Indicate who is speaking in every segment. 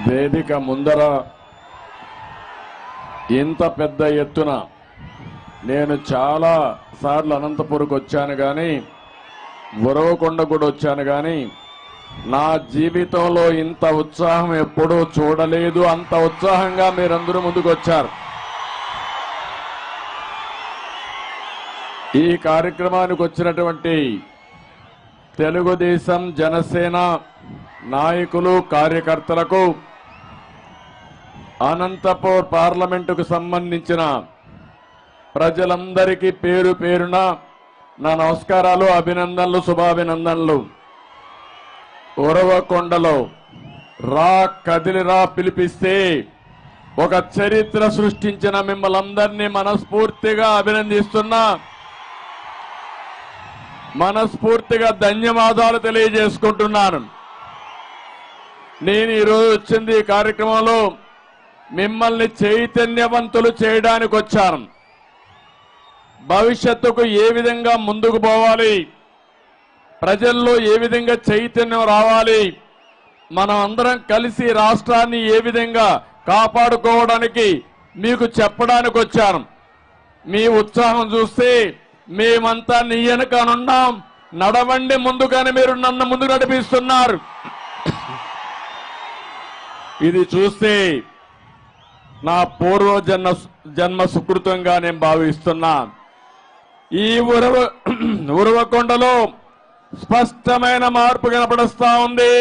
Speaker 1: వేదిక ముందర ఇంత పెద్ద ఎత్తున నేను చాలా సార్లు అనంతపురకు వచ్చాను కానీ ఉరవకొండ కూడా వచ్చాను కానీ నా జీవితంలో ఇంత ఉత్సాహం ఎప్పుడూ చూడలేదు. అంత ఉత్సాహంగా మీరందరూ ముందుకు వచ్చారు. ఈ కార్యక్రమానికి వచ్చినటువంటి తెలుగుదేశం జనసేన నాయకులు కార్యకర్తలకు అనంతపూర్ పార్లమెంటుకు సంబంధించిన ప్రజలందరికీ పేరు పేరున నా నమస్కారాలు, అభినందనలు, శుభాభినందనలు. ఉరవకొండలో రా కదిలిరా పిలిపిస్తే ఒక చరిత్ర సృష్టించిన మిమ్మల్ని అందరినీ మనస్ఫూర్తిగా అభినందిస్తున్నా, మనస్ఫూర్తిగా ధన్యవాదాలు తెలియజేసుకుంటున్నాను. నేను ఈరోజు వచ్చింది ఈ కార్యక్రమంలో మిమ్మల్ని చైతన్యవంతులు చేయడానికి వచ్చాను. భవిష్యత్తుకు ఏ విధంగా ముందుకు పోవాలి, ప్రజల్లో ఏ విధంగా చైతన్యం రావాలి, మనం అందరం కలిసి రాష్ట్రాన్ని ఏ విధంగా కాపాడుకోవడానికి మీకు చెప్పడానికి వచ్చాను. మీ ఉత్సాహం చూస్తే మేమంతా నీ వెనకనున్నాం, నడవండి ముందుగానే మీరు నన్ను ముందు నడిపిస్తున్నారు. ఇది చూస్తే నా జన్మ సుకృతంగా నేను భావిస్తున్నా. ఈ ఉరవకొండలో స్పష్టమైన మార్పు కనపడుస్తా ఉంది.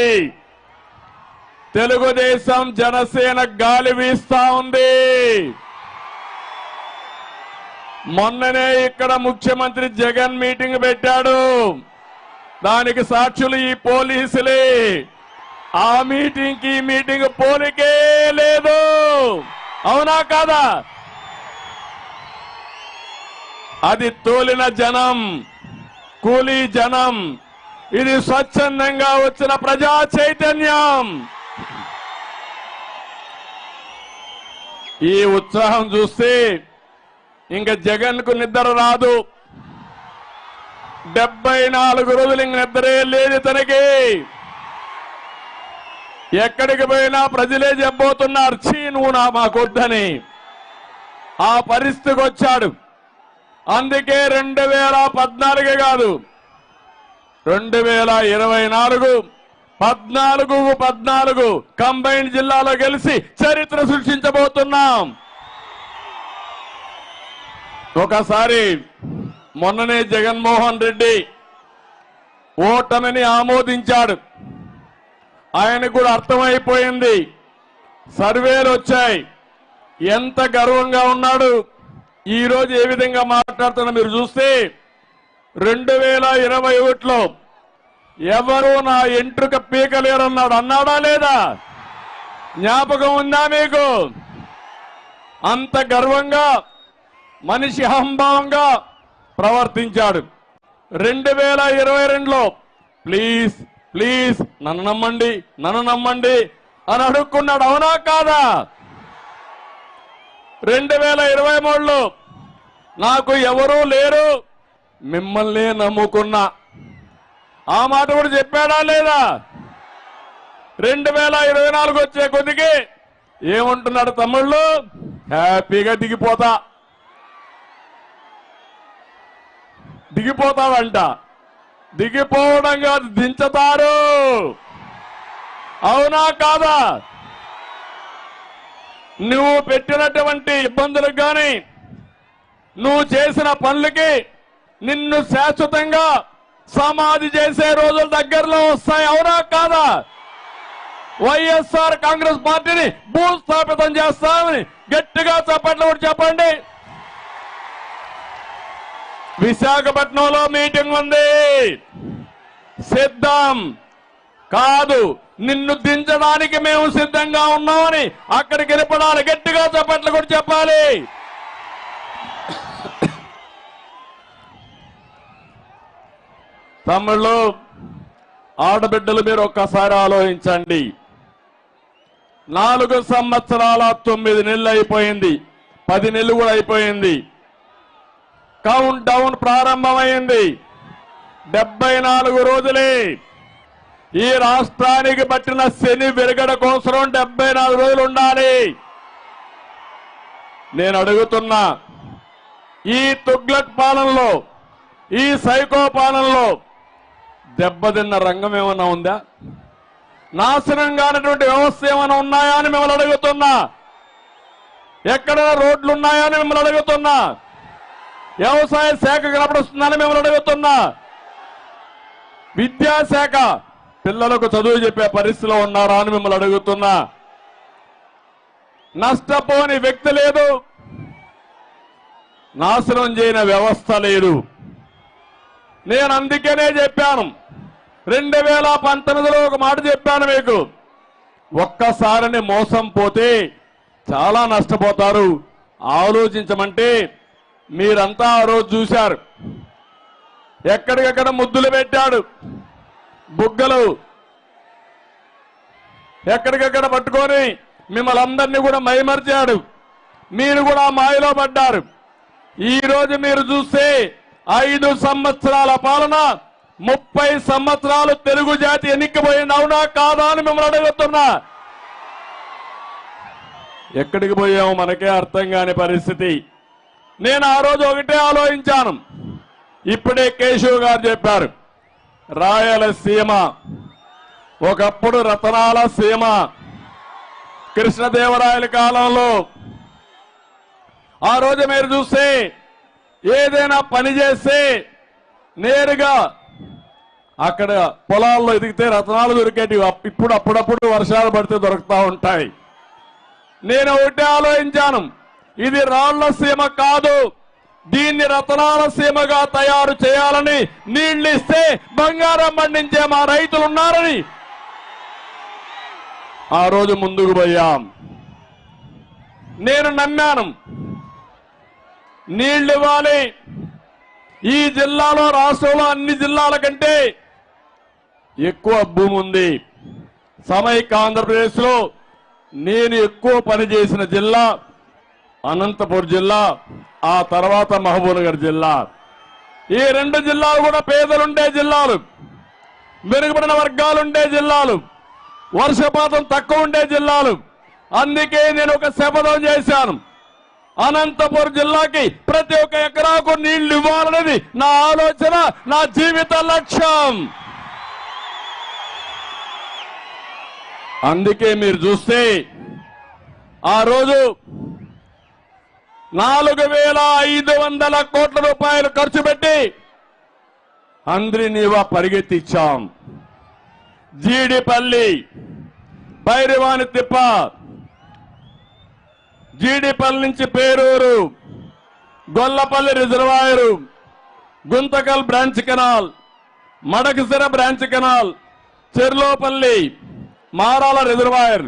Speaker 1: తెలుగుదేశం జనసేన గాలి వీస్తా ఉంది. మొన్ననే ఇక్కడ ముఖ్యమంత్రి జగన్ మీటింగ్ పెట్టాడు. దానికి సాక్షులు ఈ పోలీసులే. ఆ మీటింగ్ కి మీటింగ్ పోలికే లేదు. అవునా కాదా? అది తోలిన జనం, కూలీ జనం. ఇది స్వచ్ఛందంగా వచ్చిన ప్రజా చైతన్యం. ఈ ఉత్సాహం చూస్తే ఇంకా జగన్ కు నిద్ర రాదు. 74 రోజులు ఇంక నిద్రే లేదు తనకి. ఎక్కడికి పోయినా ప్రజలే చెప్పబోతున్నారు, చీ నువ్వు మాకొద్దని. ఆ పరిస్థితికి వచ్చాడు. అందుకే 2014 కాదు, 2024 14 కంబైన్డ్ జిల్లాలో గెలిచి చరిత్ర సృష్టించబోతున్నాం. ఒకసారి మొన్ననే జగన్మోహన్ రెడ్డి ఓటమిని ఆమోదించాడు. ఆయనకు కూడా అర్థమైపోయింది. సర్వేలు వచ్చాయి. ఎంత గర్వంగా ఉన్నాడు. ఈ రోజు ఏ విధంగా మాట్లాడుతున్నా మీరు చూస్తే 2021లో ఎవరు నా ఎంట్రుక పీకలేరన్నాడు. అన్నాడా లేదా? జ్ఞాపకం ఉందా మీకు? అంత గర్వంగా మనిషి అహంభావంగా ప్రవర్తించాడు. 2022లో ప్లీజ్ ప్లీజ్ నన్ను నమ్మండి అని అడుక్కున్నాడు. అవునా కాదా? 2023లో నాకు ఎవరూ లేరు, మిమ్మల్ని నమ్ముకున్నా. ఆ మాట కూడా చెప్పాడా లేదా? 2024 వచ్చే కొద్దికి ఏమంటున్నాడు తమ్ముళ్ళు? హ్యాపీగా దిగిపోతావంట. దిగిపోవడం కాదు, దించుతారు. అవునా కాదా? నువ్వు పెట్టినటువంటి ఇబ్బందులకు కానీ నువ్వు చేసిన పనులకి నిన్ను శాశ్వతంగా సమాధి చేసే రోజులు దగ్గరలో వస్తాయి. అవునా కాదా? వైఎస్ఆర్ కాంగ్రెస్ పార్టీని భూస్థాపితం చేస్తామని గట్టిగా చప్పట్లు కూడా చెప్పండి. విశాఖపట్నంలో మీటింగ్ ఉంది. సిద్ధం కాదు, నిన్ను దించడానికి మేము సిద్ధంగా ఉన్నామని అక్కడికి వెళ్ళిపడాలి. గట్టిగా చప్పట్లు కూడా చెప్పాలి. తమ్ముళ్ళు, ఆడబిడ్డలు, మీరు ఒక్కసారి ఆలోచించండి. 4 సంవత్సరాల 9 నెలలు అయిపోయింది. 10 నెలలు కూడా అయిపోయింది. కౌంట్ డౌన్ ప్రారంభమైంది. 74 రోజులే. ఈ రాష్ట్రానికి పట్టిన శని విరగడ కోసం 74 రోజులు ఉండాలి. నేను అడుగుతున్నా, ఈ తుగ్లక్ పాలనలో, ఈ సైకో పాలనలో దెబ్బతిన్న రంగం ఏమన్నా ఉందా? నాశనం కానటువంటి వ్యవస్థ ఏమైనా ఉన్నాయా అని మిమ్మల్ని అడుగుతున్నా. ఎక్కడ రోడ్లు ఉన్నాయా అని మిమ్మల్ని అడుగుతున్నా. వ్యవసాయ శాఖ కనపడుస్తుందని మిమ్మల్ని అడుగుతున్నా. విద్యాశాఖ పిల్లలకు చదువు చెప్పే పరిస్థితిలో ఉన్నారా అని మిమ్మల్ని అడుగుతున్నా. నష్టపోని వ్యక్తి లేదు, నాశనం చేయని వ్యవస్థ లేదు. నేను అందుకనే చెప్పాను, 2019లో ఒక మాట చెప్పాను మీకు, ఒక్కసారిని మోసం పోతే చాలా నష్టపోతారు, ఆలోచించమంటే మీరంతా ఆ రోజు చూశారు. ఎక్కడికక్కడ ముద్దులు పెట్టాడు, బుగ్గలు ఎక్కడికక్కడ పట్టుకొని మిమ్మల్ని అందరినీ కూడా మైమర్చాడు. మీరు కూడా మాయలో పడ్డారు. ఈ రోజు మీరు చూస్తే 5 సంవత్సరాల పాలన, 30 సంవత్సరాలు తెలుగు జాతి ఎన్నికపోయింది, అవునా కాదా అని మిమ్మల్ని అడుగుతున్నా. ఎక్కడికి పోయాము మనకే అర్థం కాని పరిస్థితి. నేను ఆ రోజు ఒకటే ఆలోచించాను. ఇప్పుడే కేశవ్ గారు చెప్పారు, రాయలసీమ ఒకప్పుడు రతనాల సీమ. కృష్ణదేవరాయల కాలంలో ఆ రోజు మీరు చూస్తే ఏదైనా పని చేస్తే నేరుగా అక్కడ పొలాల్లో ఎదిగితే రతనాలు దొరికేటివి. ఇప్పుడు అప్పుడప్పుడు వర్షాలు పడితే దొరుకుతూ ఉంటాయి. నేను ఒకటే ఆలోచించాను, ఇది రాళ్ల సీమ కాదు, దీన్ని రతనాల సీమగా తయారు చేయాలని, నీళ్లు ఇస్తే బంగారం పండించే మా రైతులు ఉన్నారని ఆ రోజు ముందుకు పోయాం. నేను నమ్మాను, నీళ్లు ఇవ్వాలి. ఈ జిల్లాలో, రాష్ట్రంలో అన్ని జిల్లాల కంటే ఎక్కువ భూమి ఉంది. సమైక్య ఆంధ్రప్రదేశ్ లో నేను ఎక్కువ పనిచేసిన జిల్లా అనంతపురం జిల్లా, ఆ తర్వాత మహబూబ్నగర్ జిల్లా. ఈ 2 జిల్లాలు కూడా పేదలుండే జిల్లాలు, మెరుగుపడిన వర్గాలుండే జిల్లాలు, వర్షపాతం తక్కువ ఉండే జిల్లాలు. అందుకే నేను ఒక శపథం చేశాను, అనంతపురం జిల్లాకి ప్రతి ఒక్క ఎకరాకు నీళ్లు ఇవ్వాలనేది నా ఆలోచన, నా జీవిత లక్ష్యం. అందుకే మీరు చూస్తే ఆ రోజు 4,500 కోట్ల రూపాయలు ఖర్చు పెట్టి అంద్రినీవా పరిగెత్తిచ్చాం. జీడిపల్లి, భైరవాని తిప్ప, జీడిపల్లి నుంచి Peruru, Gollapalli reservoir, Guntakal branch canal, Madakasira branch canal, Cherlopalli, Marala reservoir,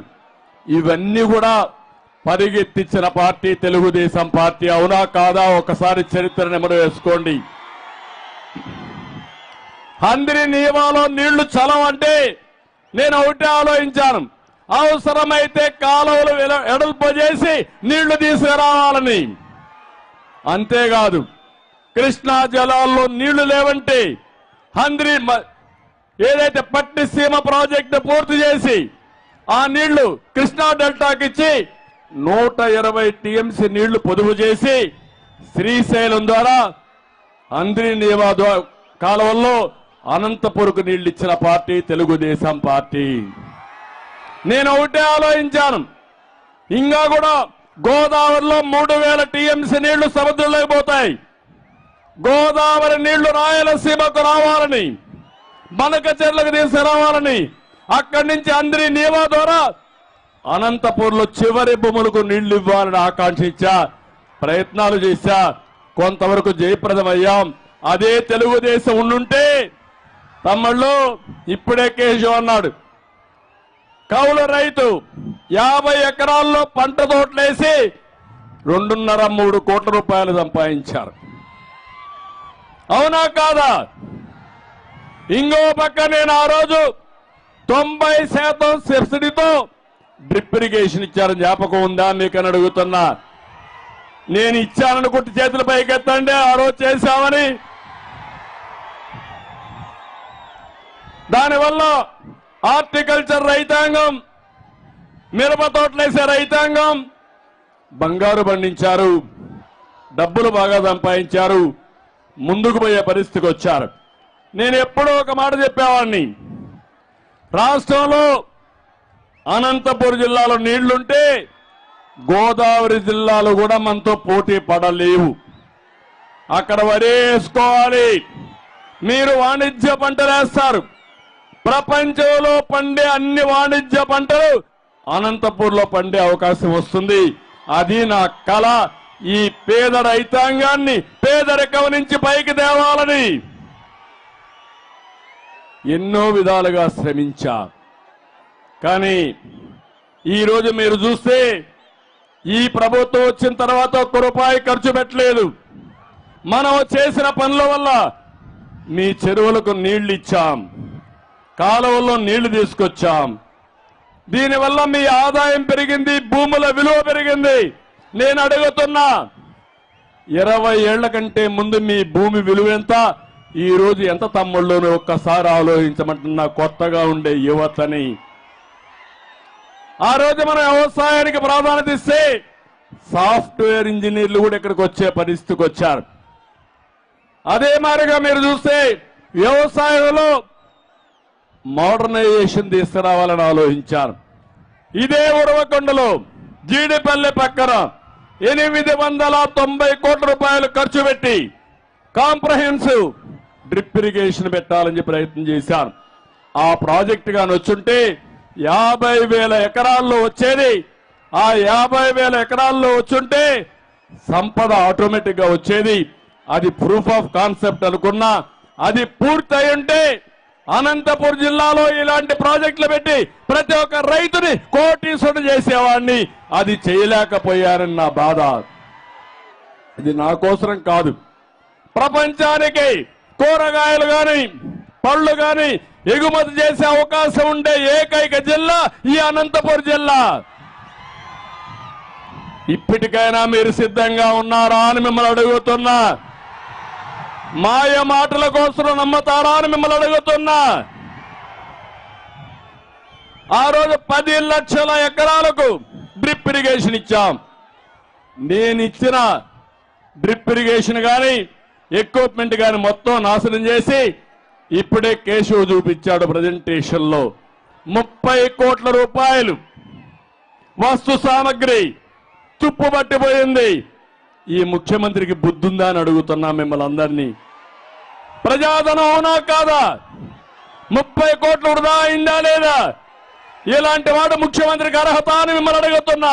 Speaker 1: ఇవన్నీ కూడా పరిగెత్తించిన పార్టీ తెలుగుదేశం పార్టీ. అవునా కాదా? ఒకసారి చరిత్ర నెమరు వేసుకోండి. అంద్రినీవాలో నీళ్లు చలవంటే నేను ఒకటే ఆలోచించాను, అవసరమైతే కాలువలు ఎడల్పు చేసి నీళ్లు తీసుకురావాలని. అంతేకాదు, కృష్ణా జలాల్లో నీళ్లు లేవంటే ఏదైతే పట్టిసీమ ప్రాజెక్టు పూర్తి చేసి ఆ నీళ్లు కృష్ణా డెల్టాకి ఇచ్చి 120 టీఎంసీ నీళ్లు పొదుపు చేసి శ్రీశైలం ద్వారా అంద్రినీవా కాలువల్లో అనంతపురకు నీళ్లు ఇచ్చిన పార్టీ తెలుగుదేశం పార్టీ. నేను ఒకటే ఆలోచించాను, ఇంకా కూడా గోదావరిలో 3000 టీఎంసీ నీళ్లు సముద్రంలోకి పోతాయి. గోదావరి నీళ్లు రాయలసీమకు రావాలని, బనకచెర్లకు తీసుకురావాలని, అక్కడి నుంచి అంద్రినీవా ద్వారా అనంతపూర్లో చివరి భూములకు నీళ్లు ఇవ్వాలని ఆకాంక్షించా, ప్రయత్నాలు చేశా, కొంతవరకు జయప్రదమయ్యాం. అదే తెలుగుదేశం ఉండుంటే తమ్ముళ్ళు, ఇప్పుడే కేశవ్ అన్నాడు, కౌలు రైతు 50 ఎకరాల్లో పంట తోటలేసి 2.5-3 కోట్ల రూపాయలు సంపాదించారు. అవునా కాదా? ఇంకో పక్క నేను ఆ రోజు 90% సబ్సిడీతో డ్రిప్ ఇరిగేషన్ ఇచ్చారని జ్ఞాపకం ఉందా మీకని అడుగుతున్నా. నేను ఇచ్చాననుకుంటే చేతుల పైకెత్తండి, ఆ రోజు చేశామని. దానివల్ల హార్టికల్చర్ రైతాంగం, మిరప తోటలేసే రైతాంగం బంగారు పండించారు, డబ్బులు బాగా సంపాదించారు, ముందుకు పోయే పరిస్థితికి వచ్చారు. నేను ఎప్పుడో ఒక మాట చెప్పేవాడిని, రాష్ట్రంలో అనంతపురం జిల్లాలో నీళ్లుంటే గోదావరి జిల్లాలో కూడా మనతో పోటీ పడలేవు. అక్కడ వరేసుకోవాలి. మీరు వాణిజ్య పంటలు వేస్తారు, ప్రపంచంలో పండే అన్ని వాణిజ్య పంటలు అనంతపూర్లో పండే అవకాశం వస్తుంది. అది నా కళ. ఈ పేద రైతాంగాన్ని పేదరికం నుంచి పైకి తేవాలని ఎన్నో విధాలుగా శ్రమించా. కానీ ఈరోజు మీరు చూస్తే ఈ ప్రభుత్వం వచ్చిన తర్వాత ఒక్క రూపాయి ఖర్చు పెట్టలేదు. మనం చేసిన పనుల వల్ల మీ చెరువులకు నీళ్లు ఇచ్చాం, కాలువల్లో నీళ్లు తీసుకొచ్చాం. దీనివల్ల మీ ఆదాయం పెరిగింది, భూముల విలువ పెరిగింది. నేను అడుగుతున్నా, 20 ఏళ్ల కంటే ముందు మీ భూమి విలువ ఎంత, ఈ రోజు ఎంత తమ్ముళ్ళను ఒక్కసారి ఆలోచించమంటున్నా కొత్తగా ఉండే యువతని. ఆ రోజు మనం వ్యవసాయానికి ప్రాధాన్యత ఇస్తే సాఫ్ట్వేర్ ఇంజనీర్లు కూడా ఇక్కడికి వచ్చే పరిస్థితికి వచ్చారు. అదే మాదిరిగా మీరు చూస్తే వ్యవసాయంలో మోడర్నైజేషన్ తీసుకురావాలని ఆలోచించారు. ఇదే ఉరవకొండలో జీడిపల్లె పక్కన 890 కోట్ల రూపాయలు ఖర్చు పెట్టి కాంప్రహెన్సివ్ డ్రిప్ ఇరిగేషన్ పెట్టాలని ప్రయత్నం చేశారు. ఆ ప్రాజెక్టు గాని వచ్చుంటే 50,000 ఎకరాల్లో వచ్చేది. ఆ 50,000 ఎకరాల్లో వచ్చుంటే సంపద ఆటోమేటిక్ గా వచ్చేది. అది ప్రూఫ్ ఆఫ్ కాన్సెప్ట్ అనుకున్నా. అది పూర్తయి ఉంటే అనంతపురం జిల్లాలో ఇలాంటి ప్రాజెక్టులు పెట్టి ప్రతి ఒక్క రైతుని కోటీశ్వరుడు చేసేవాడిని. అది చేయలేకపోయారని నా బాధ. ఇది నా కోసరం కాదు, ప్రపంచానికి కూరగాయలు గాని పళ్ళు గాని ఎగుమతి చేసే అవకాశం ఉండే ఏకైక జిల్లా ఈ అనంతపురం జిల్లా. ఇప్పటికైనా మీరు సిద్ధంగా ఉన్నారా అని మిమ్మల్ని అడుగుతున్నా. మాయ మాటల కోసం నమ్మతారా అని మిమ్మల్ని అడుగుతున్నా. ఆ రోజు 10 లక్షల ఎకరాలకు డ్రిప్ ఇరిగేషన్ ఇచ్చాం. నేను ఇచ్చిన డ్రిప్ ఇరిగేషన్ గాని ఎక్విప్మెంట్ గాని మొత్తం నాశనం చేసి ఇప్పుడే కేశవ్ చూపించాడు ప్రజెంటేషన్ లో 30 కోట్ల రూపాయలు వస్తు సామగ్రి తుప్పుపట్టిపోయింది. ఈ ముఖ్యమంత్రికి బుద్ధుందా అని అడుగుతున్నా మిమ్మల్ని అందరినీ. ప్రజాధనం అవునా కాదా? 30 కోట్లు వృధా అయిందా లేదా? ఇలాంటి వాడు ముఖ్యమంత్రికి అర్హత అని మిమ్మల్ని అడుగుతున్నా.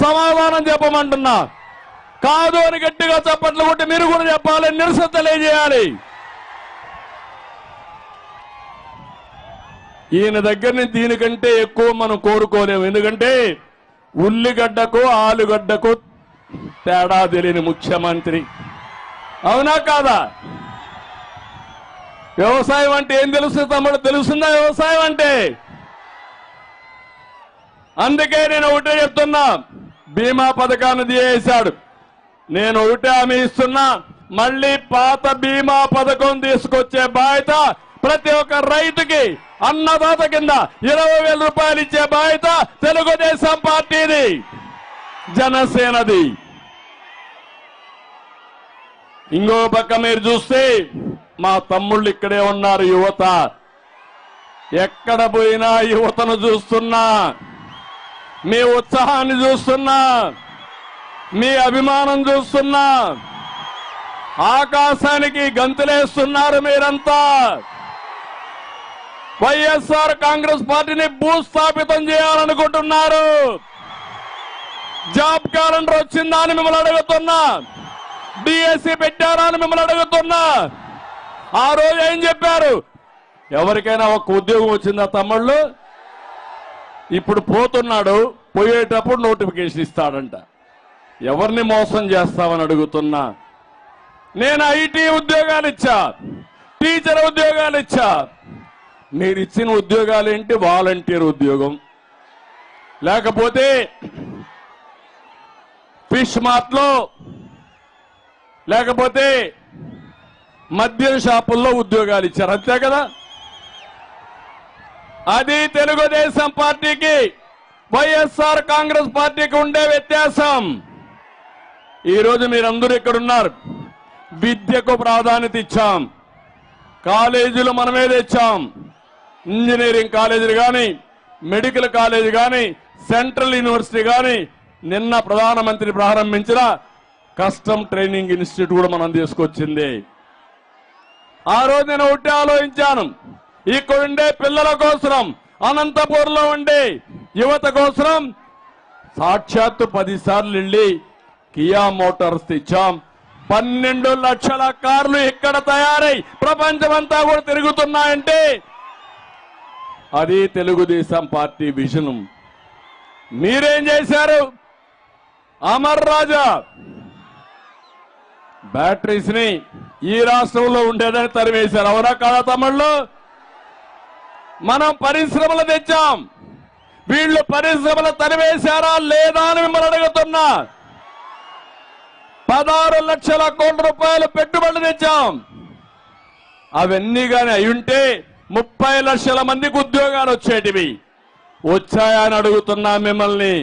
Speaker 1: సమాధానం చెప్పమంటున్నా. కాదు అని గట్టిగా చప్పట్లు కొట్టి మీరు కూడా చెప్పాలి, నిరసన తెలియజేయాలి. ఈయన దగ్గర నుంచి దీనికంటే ఎక్కువ మనం కోరుకోలేము. ఎందుకంటే ఉల్లిగడ్డకు ఆలుగడ్డకు తేడా తెలియని ముఖ్యమంత్రి. అవునా కాదా? వ్యవసాయం అంటే ఏం తెలుస్తుంది తమ్ముడు? తెలుస్తుందా వ్యవసాయం అంటే? అందుకే నేను ఒకటే చెప్తున్నా, బీమా పథకాన్ని తీసేశాడు. నేను ఒకటే హామీ ఇస్తున్నా, మళ్ళీ పాత బీమా పథకం తీసుకొచ్చే బాధ్యత ప్రతి ఒక్క రైతుకి అన్నదాత కింద 20,000 రూపాయలు ఇచ్చే బాధ్యత తెలుగుదేశం పార్టీది, జనసేనది. ఇంకో పక్క మీరు చూస్తే మా తమ్ముళ్ళు ఇక్కడే ఉన్నారు. యువత ఎక్కడ పోయినా యువతను చూస్తున్నా, మీ ఉత్సాహాన్ని చూస్తున్నా, మీ అభిమానం చూస్తున్నా. ఆకాశానికి గంతులేస్తున్నారు మీరంతా. వైఎస్ఆర్ కాంగ్రెస్ పార్టీని భూస్థాపితం చేయాలనుకుంటున్నారు. జాబ్ క్యాలెండర్ వచ్చిందా అని మిమ్మల్ని అడుగుతున్నా. డిఎస్సి పెట్టారా అని మిమ్మల్ని అడుగుతున్నా. ఆ రోజు ఏం చెప్పారు? ఎవరికైనా ఒక ఉద్యోగం వచ్చిందా తమ్ముళ్ళు? ఇప్పుడు పోతున్నాడు, పోయేటప్పుడు నోటిఫికేషన్ ఇస్తాడంట. ఎవరిని మోసం చేస్తామని అడుగుతున్నా. నేను ఐటీ ఉద్యోగాలు ఇచ్చా, టీచర్ ఉద్యోగాలు ఇచ్చా. మీరు ఇచ్చిన ఉద్యోగాలు ఏంటి? వాలంటీర్ ఉద్యోగం, లేకపోతే ఫిష్ మార్ట్ లో, లేకపోతే మద్యం షాపుల్లో ఉద్యోగాలు ఇచ్చారు. అంతే కదా? అది తెలుగుదేశం పార్టీకి వైఎస్ఆర్ కాంగ్రెస్ పార్టీకి ఉండే వ్యత్యాసం. ఈరోజు మీరందరూ ఇక్కడ ఉన్నారు. విద్యకు ప్రాధాన్యత ఇచ్చాం, కాలేజీలు మనమే తెచ్చాం. ఇంజనీరింగ్ కాలేజీలు కానీ, మెడికల్ కాలేజీ కానీ, సెంట్రల్ యూనివర్సిటీ కానీ, నిన్న ప్రధానమంత్రి ప్రారంభించిన కస్టమ్ ట్రైనింగ్ ఇన్స్టిట్యూట్ కూడా మనం తీసుకొచ్చింది. ఆ రోజు నేను ఒకటి ఆలోచించాను, ఇక్కడుండే పిల్లల కోసం, అనంతపూర్లో ఉండే యువత కోసం సాక్షాత్తు 10 సార్లు వెళ్ళి కియా మోటార్స్ తెచ్చాం. 12 లక్షల కార్లు ఇక్కడ తయారై ప్రపంచమంతా కూడా తిరుగుతున్నాయంటే అది తెలుగుదేశం పార్టీ విజన్. మీరేం చేశారు? అమర్ రాజా బ్యాటరీస్ ని ఈ రాష్ట్రంలో ఉండేదని తరివేశారు. అవునా కాదా తమ్ముళ్ళు? మనం పరిశ్రమలు తెచ్చాం. వీళ్ళు పరిశ్రమలు తరివేశారా లేదా అని మిమ్మల్ని అడుగుతున్నా. 16 లక్షల కోట్ల రూపాయలు పెట్టుబడులు తెచ్చాం. అవన్నీ కానీ అయ్యుంటే 30 లక్షల మందికి ఉద్యోగాలు వచ్చేటివి. వచ్చాయా అని అడుగుతున్నా మిమ్మల్ని.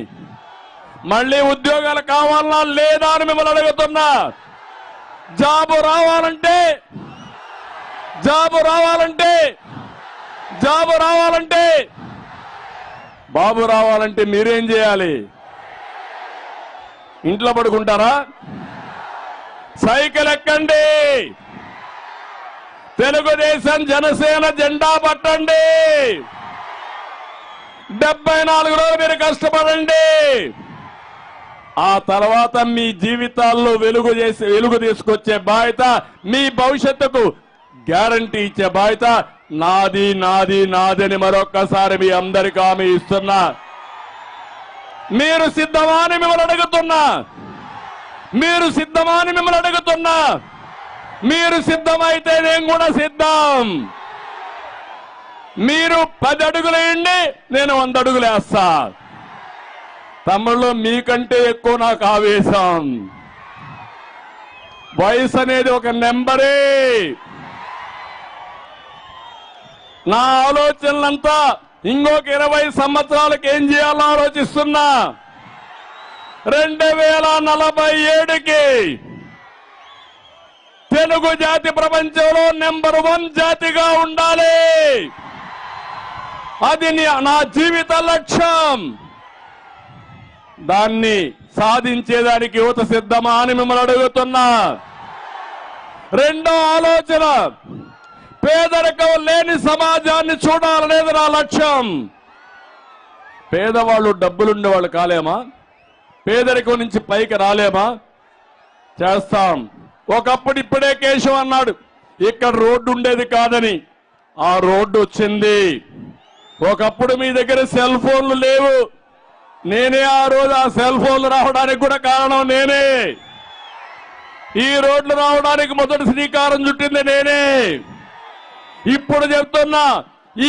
Speaker 1: మళ్ళీ ఉద్యోగాలు కావాలన్నా లేదా అని మిమ్మల్ని అడుగుతున్నా. జాబు రావాలంటే బాబు రావాలంటే మీరేం చేయాలి? ఇంట్లో పడుకుంటారా? సైకిల్ ఎక్కండి, తెలుగుదేశం జనసేన జెండా పట్టండి, 74 రోజులు మీరు కష్టపడండి. ఆ తర్వాత మీ జీవితాల్లో వెలుగు తీసుకొచ్చే బాధ్యత, మీ భవిష్యత్తుకు గ్యారంటీ ఇచ్చే బాధ్యత నాది అని మరొక్కసారి మీ అందరికీ హామీ ఇస్తున్నా. మీరు సిద్ధమా అని మిమ్మల్ని అడుగుతున్నా. మీరు సిద్ధమైతే నేను కూడా సిద్ధం. మీరు 10 అడుగులు వేయండి, నేను 100 అడుగులు వేస్తా. తమ్ముళ్ళు, మీకంటే ఎక్కువ నాకు ఆవేశం. వయసు అనేది ఒక నెంబరే. నా ఆలోచనలంతా ఇంకొక 20 సంవత్సరాలకు ఏం చేయాలో ఆలోచిస్తున్నా. 2047కి తెలుగు జాతి ప్రపంచంలో నెంబర్ 1 జాతిగా ఉండాలి. అది నా జీవిత లక్ష్యం. దాన్ని సాధించేదానికి యువత సిద్ధమా అని మిమ్మల్ని అడుగుతున్నా. రెండో ఆలోచన, పేదరికం లేని సమాజాన్ని చూడాలనేది నా లక్ష్యం. పేదవాళ్ళు డబ్బులుండే వాళ్ళు కాలేమా? పేదరికం నుంచి పైకి రాలేమా? చేస్తాం. ఒకప్పుడు ఇప్పుడే కేశవ్ అన్నాడు ఇక్కడ రోడ్డు ఉండేది కాదని. ఆ రోడ్డు వచ్చింది. ఒకప్పుడు మీ దగ్గర సెల్ ఫోన్లు లేవు. నేనే ఆ రోజు ఆ సెల్ ఫోన్లు రావడానికి కూడా కారణం నేనే. ఈ రోడ్లు రావడానికి మొదటి శ్రీకారం చుట్టింది నేనే. ఇప్పుడు చెప్తున్నా,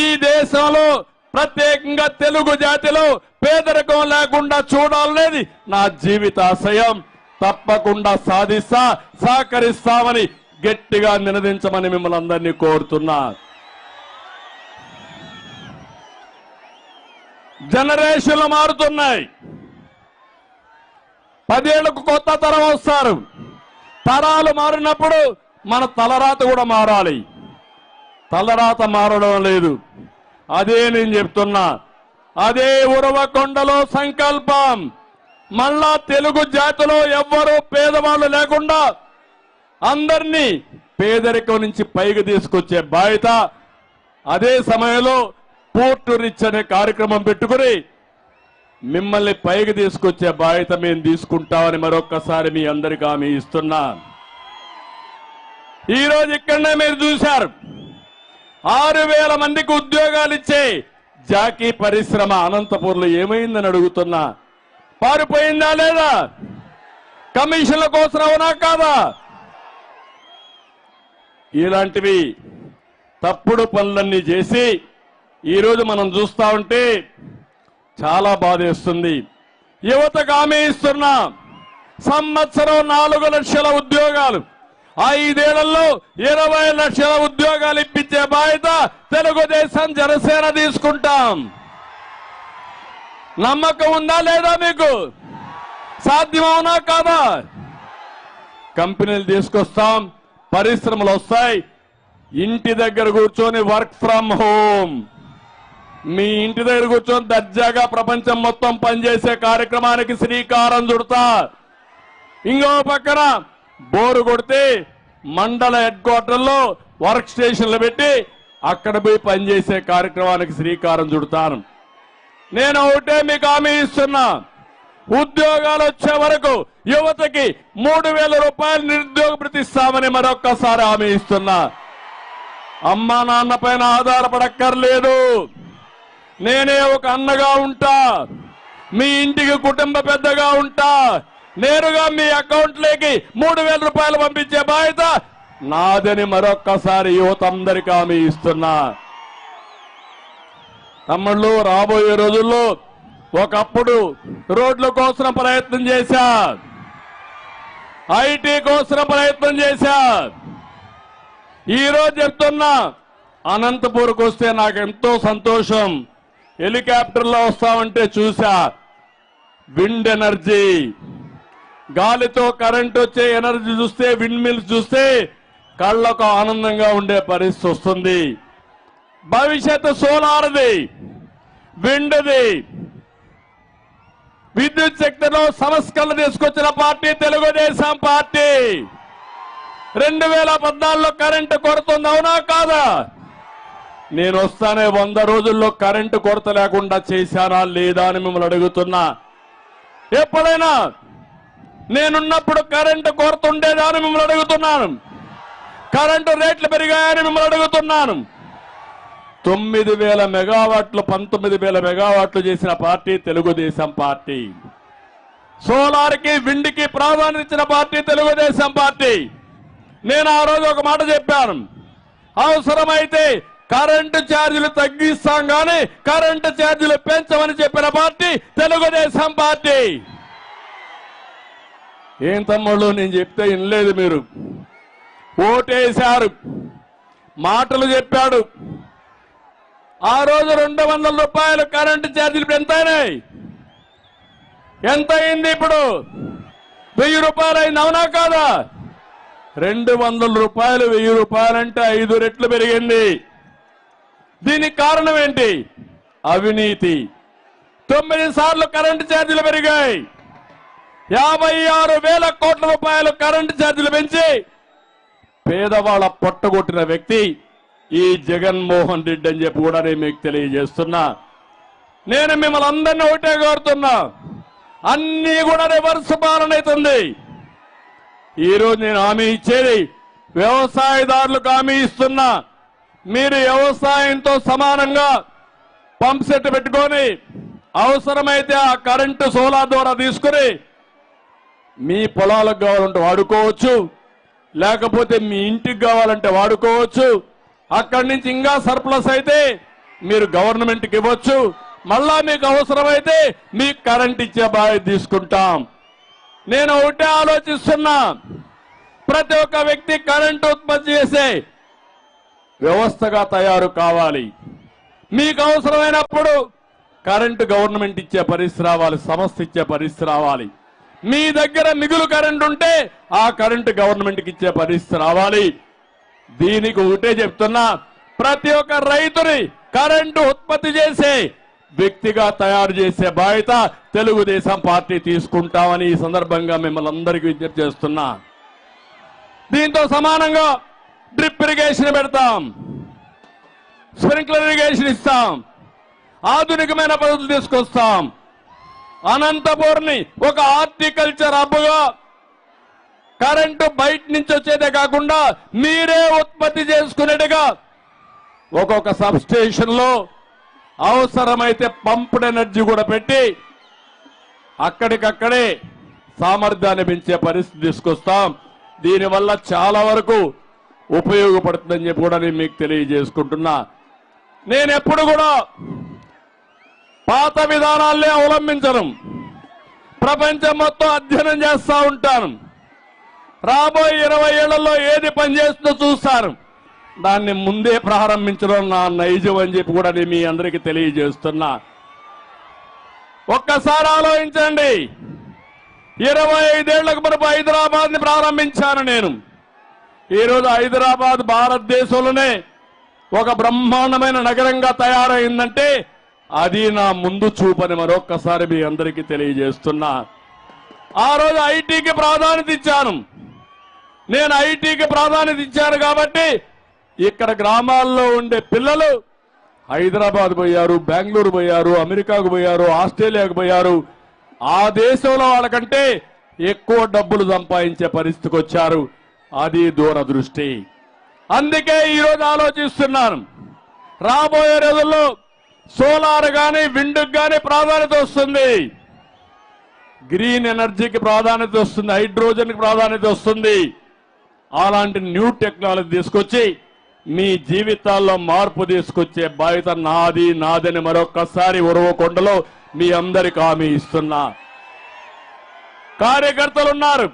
Speaker 1: ఈ దేశంలో ప్రత్యేకంగా తెలుగు జాతిలో పేదరికం లేకుండా చూడాలనేది నా జీవితాశయం. తప్పకుండా సాధిస్తా, సహకరిస్తామని గట్టిగా నినదించమని మిమ్మల్ని అందరినీ కోరుతున్నా. జనరేషన్లు మారుతున్నాయి. 10 ఏళ్లకు కొత్త తరం వస్తారు. తరాలు మారినప్పుడు మన తలరాత కూడా మారాలి. తలరాత మారడం లేదు. అదే నేను చెప్తున్నా. అదే ఉరవకొండలో సంకల్పం. మళ్ళా తెలుగు జాతిలో ఎవ్వరూ పేదవాళ్ళు లేకుండా అందరినీ పేదరికం నుంచి పైకి తీసుకొచ్చే బాధ్యత, అదే సమయంలో పోర్టు రిచ్ అనే కార్యక్రమం పెట్టుకుని మిమ్మల్ని పైకి తీసుకొచ్చే బాధ్యత మేము తీసుకుంటామని మరొక్కసారి మీ అందరికీ హామీ ఇస్తున్నా. ఈరోజు ఇక్కడనే మీరు చూశారు, 6000 మందికి ఉద్యోగాలు ఇచ్చే జాకీ పరిశ్రమ అనంతపూర్లో ఏమైందని అడుగుతున్నా. పారిపోయిందా లేదా? కమిషన్ల కోసం అవునా కాదా? ఇలాంటివి తప్పుడు పనులన్నీ చేసి ఈరోజు మనం చూస్తా ఉంటే చాలా బాధేస్తుంది. యువతకు హామీ ఇస్తున్నా, సంవత్సరం 4 లక్షల ఉద్యోగాలు, 5 ఏళ్లలో 20 లక్షల ఉద్యోగాలు ఇప్పించే బాధ్యత తెలుగుదేశం జనసేన తీసుకుంటాం. నమ్మకం ఉందా లేదా మీకు? సాధ్యమవునా కాదా? కంపెనీలు తీసుకొస్తాం, పరిశ్రమలు వస్తాయి. ఇంటి దగ్గర కూర్చొని వర్క్ ఫ్రమ్ హోమ్, మీ ఇంటి దగ్గర కూర్చొని దర్జాగా ప్రపంచం మొత్తం పనిచేసే కార్యక్రమానికి శ్రీకారం చుడతా. ఇంకో పక్కన బోరు కొడితే మండల హెడ్ క్వార్టర్లో వర్క్ స్టేషన్లు పెట్టి అక్కడ పోయి పనిచేసే కార్యక్రమానికి శ్రీకారం చుడతాను. నేను ఒకటే మీకు హామీ ఇస్తున్నా, ఉద్యోగాలు వచ్చే వరకు యువతకి 3,000 రూపాయలు నిరుద్యోగ భృతి ఇస్తామని మరొక్కసారి హామీ ఇస్తున్నా. అమ్మా నాన్న పైన ఆధారపడక్కర్లేదు, నేనే ఒక అన్నగా ఉంటా, మీ ఇంటికి కుటుంబ పెద్దగా ఉంటా. నేరుగా మీ అకౌంట్లోకి 3,000 రూపాయలు పంపించే బాధ్యత నాదని మరొక్కసారి యువత అందరికీ హామీ ఇస్తున్నా. తమ్ముళ్ళు, రాబోయే రోజుల్లో ఒకప్పుడు రోడ్ల కోసం ప్రయత్నం చేశా, ఐటీ కోసం ప్రయత్నం చేశా. ఈరోజు చెప్తున్నా, అనంతపూర్కి వస్తే నాకు ఎంతో సంతోషం. హెలికాప్టర్లో వస్తామంటే చూసా. విండ్ ఎనర్జీ, గాలితో కరెంట్ వచ్చే ఎనర్జీ చూస్తే, విండ్ మిల్స్ చూస్తే కళ్ళకు ఆనందంగా ఉండే పరిస్థితి వస్తుంది. భవిష్యత్తు సోలార్ది, విండ్ది, విద్యుత్ శక్తిలో సంస్కరణ తీసుకొచ్చిన పార్టీ తెలుగుదేశం పార్టీ. 2014లో కరెంటు కొరతుంది, అవునా కాదా? నేను వస్తానే 100 రోజుల్లో కరెంటు కొరత లేకుండా చేశానా లేదా అని మిమ్మల్ని అడుగుతున్నా. ఎప్పుడైనా నేనున్నప్పుడు కరెంటు కొరత ఉండేదా అని మిమ్మల్ని అడుగుతున్నాను. కరెంటు రేట్లు పెరిగాయని మిమ్మల్ని అడుగుతున్నాను. 9,000 మెగావాట్లు 19,000 మెగావాట్లు చేసిన పార్టీ తెలుగుదేశం పార్టీ. సోలార్కి, విండ్కి ప్రాధాన్యత ఇచ్చిన పార్టీ తెలుగుదేశం పార్టీ. నేను ఆ రోజు ఒక మాట చెప్పాను, అవసరమైతే కరెంటు ఛార్జీలు తగ్గిస్తాం కానీ కరెంటు ఛార్జీలు పెంచమని చెప్పిన పార్టీ తెలుగుదేశం పార్టీ. ఏం తమ్ముళ్ళు, నేను చెప్తే వినలేదు మీరు. ఓటేశారు, మాటలు చెప్పాడు. ఆ రోజు 200 రూపాయలు కరెంటు ఛార్జీలు ఎంత అయినాయి? ఎంత అయింది ఇప్పుడు? 1000 రూపాయలు అయింది, అవునా కాదా? 200 రూపాయలు 1000 రూపాయలంటే 5 రెట్లు పెరిగింది. దీనికి కారణం ఏంటి? అవినీతి. 9 సార్లు కరెంటు ఛార్జీలు పెరిగాయి. 56,000 కోట్ల రూపాయలు కరెంటు ఛార్జీలు పెంచి పేదవాళ్ళ పొట్టగొట్టిన వ్యక్తి ఈ జగన్మోహన్ రెడ్డి అని చెప్పి కూడా నేను మీకు తెలియజేస్తున్నా. నేను మిమ్మల్ని అందరినీ ఒకటే కోరుతున్నా, అన్నీ కూడా రివర్స్ పాలన అవుతుంది. ఈరోజు నేను హామీ ఇచ్చేది వ్యవసాయదారులకు హామీ ఇస్తున్నా. మీరు వ్యవసాయంతో సమానంగా పంప్ సెట్ పెట్టుకొని అవసరమైతే ఆ కరెంటు సోలార్ ద్వారా తీసుకుని మీ పొలాలకు కావాలంటే వాడుకోవచ్చు, లేకపోతే మీ ఇంటికి కావాలంటే వాడుకోవచ్చు. అక్కడి నుంచి ఇంకా సర్ప్లస్ అయితే మీరు గవర్నమెంట్కి ఇవ్వచ్చు. మళ్ళా మీకు అవసరమైతే మీకు కరెంట్ ఇచ్చే బాధ్యత తీసుకుంటాం. నేను ఒకటే ఆలోచిస్తున్నా, ప్రతి ఒక్క వ్యక్తి కరెంటు ఉత్పత్తి చేసే వ్యవస్థగా తయారు కావాలి. మీకు అవసరమైనప్పుడు కరెంటు గవర్నమెంట్ ఇచ్చే పరిస్థితి రావాలి, సంస్థ ఇచ్చే పరిస్థితి రావాలి. మీ దగ్గర మిగులు కరెంటు ఉంటే ఆ కరెంటు గవర్నమెంట్కి ఇచ్చే పరిస్థితి రావాలి. దీనికి ఒకటే చెప్తున్నా, ప్రతి ఒక్క రైతుని కరెంటు ఉత్పత్తి చేసే వ్యక్తిగా తయారు చేసే బాధ్యత తెలుగుదేశం పార్టీ తీసుకుంటామని ఈ సందర్భంగా మిమ్మల్ని అందరికీ విజ్ఞప్తి చేస్తున్నా. దీంతో సమానంగా డ్రిప్ ఇరిగేషన్ పెడతాం, స్ప్రింక్లర్ ఇరిగేషన్ ఇస్తాం, ఆధునికమైన పద్ధతులు తీసుకొస్తాం. అనంతపూర్ని ఒక హార్టికల్చర్ హబ్గా, కరెంటు బయట నుంచి వచ్చేదే కాకుండా మీరే ఉత్పత్తి చేసుకునేట్టుగా ఒక్కొక్క సబ్ స్టేషన్ లో అవసరమైతే పంప్డ్ ఎనర్జీ కూడా పెట్టి అక్కడికక్కడే సామర్థ్యాన్ని పెంచే పరిస్థితి తీసుకొస్తాం. దీనివల్ల చాలా వరకు ఉపయోగపడుతుందని చెప్పి కూడా నేను మీకు తెలియజేసుకుంటున్నా. నేను ఎప్పుడు కూడా పాత విధానాలనే అవలంబించను, ప్రపంచం మొత్తం అధ్యయనం చేస్తూ ఉంటాను. రాబోయే 20 ఏళ్లలో ఏది పనిచేస్తుందో చూస్తారు. దాన్ని ముందే ప్రారంభించడం నా నైజం అని చెప్పి కూడా నేను మీ అందరికీ తెలియజేస్తున్నా. ఒక్కసారి ఆలోచించండి. 25 ఏళ్లకు మునుపు హైదరాబాద్ ని ప్రారంభించాను నేను. ఈరోజు హైదరాబాద్ భారతదేశంలోనే ఒక బ్రహ్మాండమైన నగరంగా తయారైందంటే అది నా ముందు చూపని మరొక్కసారి మీ అందరికీ తెలియజేస్తున్నా. ఆ రోజు ఐటీకి ప్రాధాన్యత ఇచ్చాను. నేను ఐటీకి ప్రాధాన్యత ఇచ్చాను కాబట్టి ఇక్కడ గ్రామాల్లో ఉండే పిల్లలు హైదరాబాద్ పోయారు, బెంగళూరు పోయారు, అమెరికాకు పోయారు, ఆస్ట్రేలియాకు పోయారు. ఆ దేశంలో వాళ్ళకంటే ఎక్కువ డబ్బులు సంపాదించే పరిస్థితికి వచ్చారు. అది దూరదృష్టి. అందుకే ఈరోజు ఆలోచిస్తున్నాను, రాబోయే రోజుల్లో సోలార్ గాని విండ్కి గాని ప్రాధాన్యత వస్తుంది, గ్రీన్ ఎనర్జీకి ప్రాధాన్యత వస్తుంది, హైడ్రోజన్కి ప్రాధాన్యత వస్తుంది. అలాంటి న్యూ టెక్నాలజీ తీసుకొచ్చి మీ జీవితాల్లో మార్పు తీసుకొచ్చే బాధ్యత నాదని మరొక్కసారి ఉరవకొండలో మీ అందరికి హామీ ఇస్తున్నా. కార్యకర్తలున్నారు,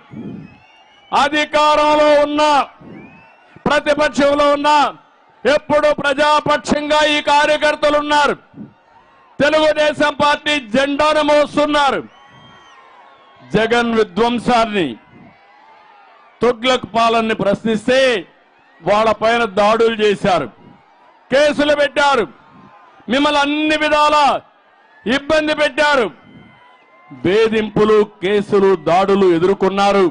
Speaker 1: అధికారంలో ఉన్నా ప్రతిపక్షంలో ఉన్నా ఎప్పుడు ప్రజాపక్షంగా ఈ కార్యకర్తలు ఉన్నారు. తెలుగుదేశం పార్టీ జెండాను మోస్తున్నారు. జగన్ విధ్వంసాన్ని, తుగ్లక్ పాలనని ప్రశ్నిస్తే వాళ్ళ పైన దాడులు చేశారు, కేసులు పెట్టారు, మిమ్మల్ని అన్ని విధాల ఇబ్బంది పెట్టారు. వేధింపులు, కేసులు, దాడులు ఎదుర్కొన్నారు.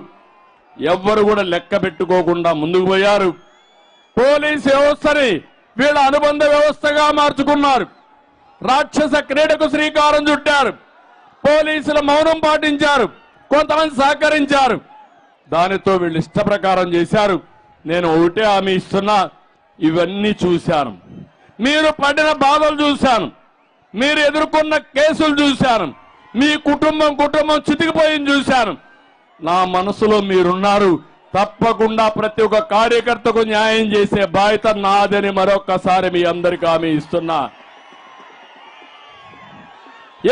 Speaker 1: ఎవ్వరు కూడా లెక్క పెట్టుకోకుండా ముందుకు పోయారు. పోలీసు వ్యవస్థని వీళ్ళ అనుబంధ వ్యవస్థగా మార్చుకున్నారు. రాక్షస క్రీడకు శ్రీకారం చుట్టారు. పోలీసుల మౌనం పాటించారు, కొంతమంది సహకరించారు. దానితో వీళ్ళు ఇష్ట ప్రకారం చేశారు. నేను ఒకటే హామీ ఇస్తున్నా, ఇవన్నీ చూశాను, మీరు పడిన బాధలు చూశాను, మీరు ఎదుర్కొన్న కేసులు చూశాను, మీ కుటుంబం చితికిపోయింది చూశాను. నా మనసులో మీరున్నారు. తప్పకుండా ప్రతి ఒక్క కార్యకర్తకు న్యాయం చేసే బాధ్యత నాదని మరొక్కసారి మీ అందరికీ హామీ ఇస్తున్నా.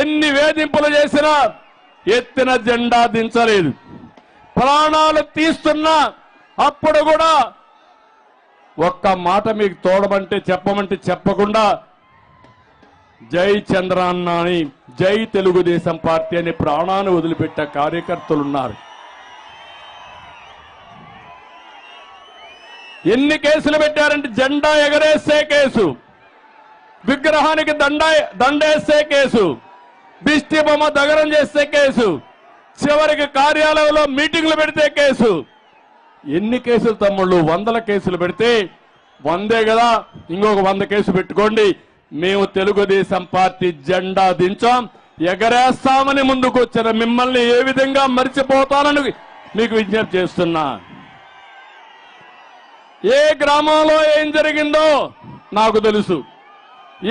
Speaker 1: ఎన్ని వేధింపులు చేసినా ఎత్తిన జెండా దించలేదు. ప్రాణాలు తీస్తున్నా అప్పుడు కూడా ఒక్క మాట మీకు తోడమంటే చెప్పమంటే చెప్పకుండా జై చంద్రన్న అని, జై తెలుగుదేశం పార్టీ అని ప్రాణాన్ని వదిలిపెట్టే కార్యకర్తలున్నారు. ఎన్ని కేసులు పెట్టారంటే జెండా ఎగరేస్తే కేసు, విగ్రహానికి దండేస్తే కేసు, దిష్టి బొమ్మ దగరం చేస్తే కేసు, చివరికి కార్యాలయంలో మీటింగ్లు పెడితే కేసు. ఎన్ని కేసులు తమ్ముళ్ళు? 100 కేసులు పెడితే 100 కదా, ఇంకొక 100 కేసు పెట్టుకోండి. మేము తెలుగుదేశం పార్టీ జెండా దించాం, ఎగరేస్తామని ముందుకు వచ్చిన మిమ్మల్ని ఏ విధంగా మర్చిపోతానని మీకు విజ్ఞప్తి చేస్తున్నా. ఏ గ్రామంలో ఏం జరిగిందో నాకు తెలుసు,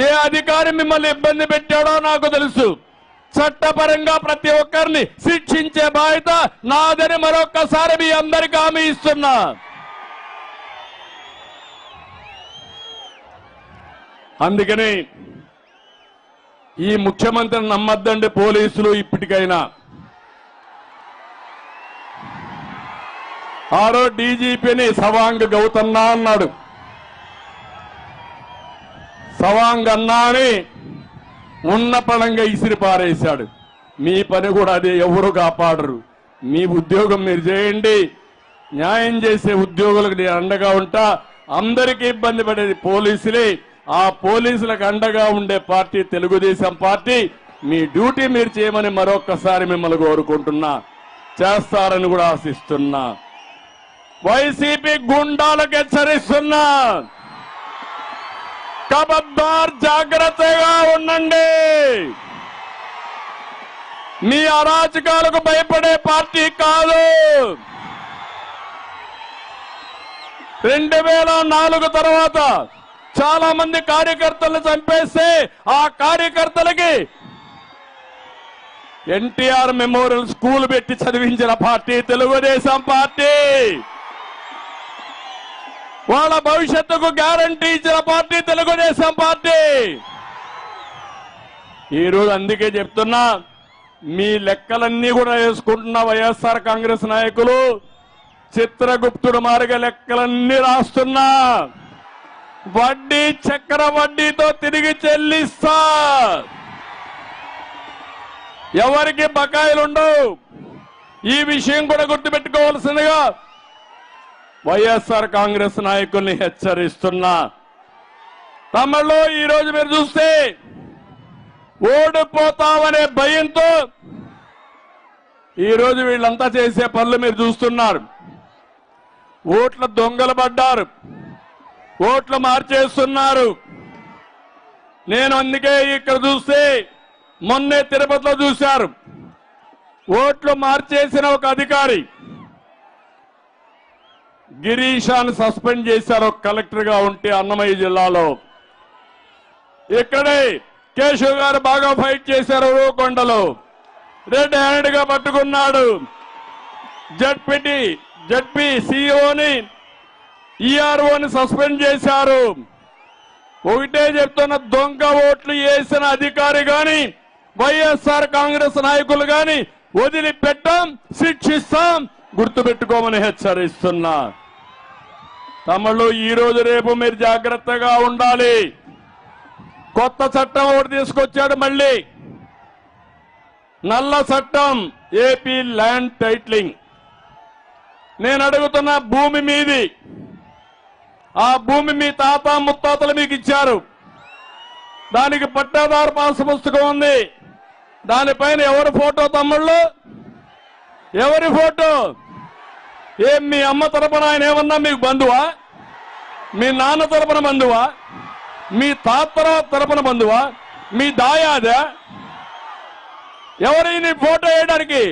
Speaker 1: ఏ అధికారి మిమ్మల్ని ఇబ్బంది పెట్టాడో నాకు తెలుసు. చట్టపరంగా ప్రతి ఒక్కరిని శిక్షించే బాధ్యత నాదని మరొక్కసారి మీ అందరికీ హామీ ఇస్తున్నా. అందుకని ఈ ముఖ్యమంత్రిని నమ్మద్దండి పోలీసులు. ఇప్పటికైనా ఆరో డీజీపీని సవాంగ్ గౌతన్నా అన్నాడు. సవాంగ్ అన్నా అని ఉన్న పడంగా ఇసిరి పారేశాడు. మీ పని కూడా అదే, ఎవరు కాపాడరు. మీ ఉద్యోగం మీరు చేయండి. న్యాయం చేసే ఉద్యోగులకు నేను అండగా ఉంటా. అందరికీ ఇబ్బంది పడేది పోలీసులే. ఆ పోలీసులకు అండగా ఉండే పార్టీ తెలుగుదేశం పార్టీ. మీ డ్యూటీ మీరు చేయమని మరొక్కసారి మిమ్మల్ని కోరుకుంటున్నా. చేస్తారని కూడా ఆశిస్తున్నా. వైసీపీ గుండాలకు హెచ్చరిస్తున్నా, ఖబర్దార్, జాగ్రత్తగా ఉండండి. మీ అరాచకాలకు భయపడే పార్టీ కాదు. 2004 తర్వాత చాలా మంది కార్యకర్తలను చంపేస్తే ఆ కార్యకర్తలకి ఎన్టీఆర్ మెమోరియల్ స్కూల్ పెట్టి చదివించిన పార్టీ తెలుగుదేశం పార్టీ. వాళ్ళ భవిష్యత్తుకు గ్యారంటీ ఇచ్చిన పార్టీ తెలుగుదేశం పార్టీ. ఈరోజు అందుకే చెప్తున్నా, మీ లెక్కలన్నీ కూడా వేసుకుంటున్న వైఎస్ఆర్ కాంగ్రెస్ నాయకులు చిత్రగుప్తుడు మార్గ లెక్కలన్నీ రాస్తున్నా. వడ్డీ చక్ర వడ్డీతో తిరిగి చెల్లిస్తా. ఎవరికి బకాయిలుండవు. ఈ విషయం కూడా గుర్తుపెట్టుకోవాల్సిందిగా వైఎస్ఆర్ కాంగ్రెస్ నాయకుల్ని హెచ్చరిస్తున్నా. తమలో ఈ రోజు మీరు చూస్తే ఓడిపోతామనే భయంతో ఈ రోజు వీళ్ళంతా చేసే పనులు మీరు చూస్తున్నారు. ఓట్ల దొంగలు పడ్డారు, ఓట్లు మార్చేస్తున్నారు. నేను అందుకే ఇక్కడ చూస్తే మొన్నే తిరుపతిలో చూశారు, ఓట్లు మార్చేసిన ఒక అధికారి గిరీషాన్ని సస్పెండ్ చేశారు ఒక కలెక్టర్గా ఉంటే అన్నమయ్య జిల్లాలో. ఇక్కడే కేశవ్ గారు బాగా ఫైట్ చేశారు రూకొండలో, రెడ్ హ్యాండ్ గా పట్టుకున్నాడు. జడ్పీ సిఇఓని ఈఆర్ఓని సస్పెండ్ చేశారు. ఒకటే చెప్తున్న, దొంగ ఓట్లు వేసిన అధికారి గాని వైఎస్ఆర్ కాంగ్రెస్ నాయకులు గాని వదిలిపెట్టాం, శిక్షిస్తాం, గుర్తుపెట్టుకోమని హెచ్చరిస్తున్నా. తమలో ఈ రోజు రేపు మీరు జాగ్రత్తగా ఉండాలి. కొత్త చట్టం ఒకటి తీసుకొచ్చాడు మళ్ళీ, నల్ల చట్టం, ఏపీ ల్యాండ్ టైటిలింగ్. నేను అడుగుతున్న, భూమి మీది, ఆ భూమి మీ తాత ముత్తాతలు మీకు ఇచ్చారు, దానికి పట్టాదారు పాస్ పుస్తకం ఉంది, దానిపైన ఎవరి ఫోటో తమ్ముళ్ళు, ఎవరి ఫోటో? ఏం మీ అమ్మ తరపున ఆయన ఏమన్నా మీకు బంధువా? మీ నాన్న తరపున బంధువా? మీ తాత తరపున బంధువా? మీ దాయాదా? ఎవరైనా ఫోటో వేయడానికి?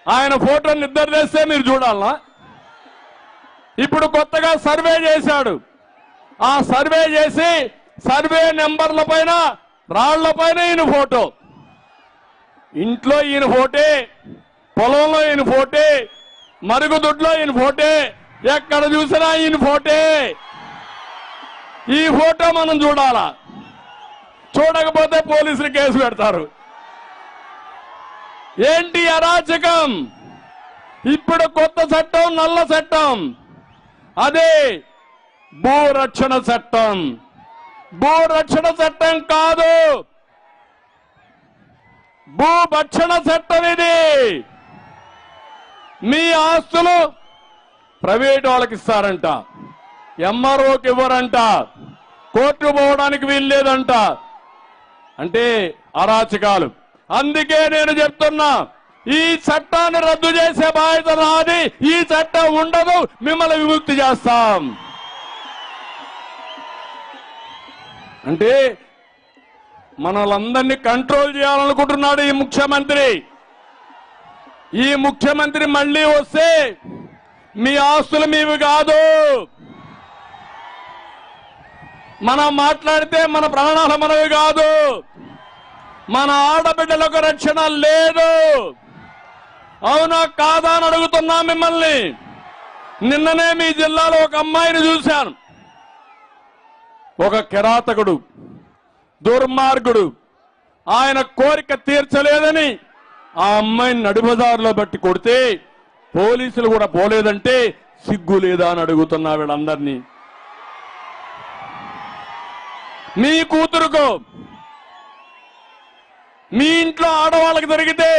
Speaker 1: ఆయన ఫోటో నిద్ర చేస్తే మీరు చూడాలనా? ఇప్పుడు కొత్తగా సర్వే చేశాడు. ఆ సర్వే చేసి సర్వే నెంబర్ల పైన, రాళ్ల పైన ఈయన ఫోటో, ఇంట్లో ఈయన ఫోటే, పొలంలో ఈయన ఫోటే, మరుగుదొడ్లో ఈయన ఫోటే, ఎక్కడ చూసినా ఈయన ఫోటే. ఈ ఫోటో మనం చూడాలా? చూడకపోతే పోలీసులు కేసు పెడతారు. ఏంటి అరాచకం? ఇప్పుడు కొత్త చట్టం, నల్ల చట్టం, అదే భూరక్షణ చట్టం. భూరక్షణ చట్టం కాదు, భూభక్షణ చట్టం ఇది. మీ ఆస్తులు ప్రైవేట్ వాళ్ళకి ఇస్తారంట, ఎంఆర్ఓకి ఇవ్వరంట, కోర్టు పోవడానికి వీల్లేదంట. అంటే అరాచకాలు. అందుకే నేను చెప్తున్నా, ఈ చట్టాన్ని రద్దు చేసే బాధ్యత నాది. ఈ చట్టం ఉండదు, మిమ్మల్ని విముక్తి చేస్తాం. అంటే మనలందరినీ కంట్రోల్ చేయాలనుకుంటున్నాడు ఈ ముఖ్యమంత్రి. ఈ ముఖ్యమంత్రి మళ్ళీ వస్తే మీ ఆస్తులు మీవి కాదు. మనం మాట్లాడితే మన ప్రాణాలు మనవి కాదు. మన ఆడబిడ్డలకు రక్షణ లేదు. అవునా కాదా అని అడుగుతున్నా మిమ్మల్ని. నిన్ననే మీ జిల్లాలో ఒక అమ్మాయిని చూశాను. ఒక కిరాతకుడు, దుర్మార్గుడు, ఆయన కోరిక తీర్చలేదని ఆ అమ్మాయిని నడిబజారులో బట్టి కొడితే పోలీసులు కూడా పోలేదంటే సిగ్గు లేదా అని అడుగుతున్నా వీళ్ళందరినీ. మీ కూతురుకో, మీ ఇంట్లో ఆడవాళ్ళకి జరిగితే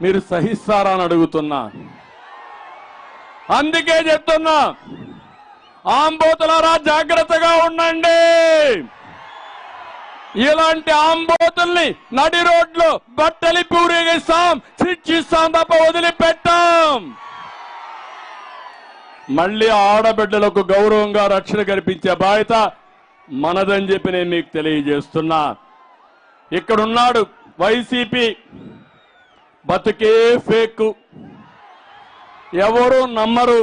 Speaker 1: మీరు సహిస్తారా అని అడుగుతున్నా. అందుకే చెప్తున్నా, ఆంబోతులారా జాగ్రత్తగా ఉండండి. ఇలాంటి ఆంబోతుల్ని నడి రోడ్లో బట్టలిప్పి ఊరేగిస్తాం, శిక్షిస్తాం తప్ప వదిలిపెట్టాం. మళ్ళీ ఆడబిడ్డలకు గౌరవంగా రక్షణ కల్పించే బాధ్యత మనదని చెప్పి నేను మీకు తెలియజేస్తున్నా. ఇక్కడున్నాడు వైసీపీ, బతుకే ఫేక్, ఎవరు నమ్మరు.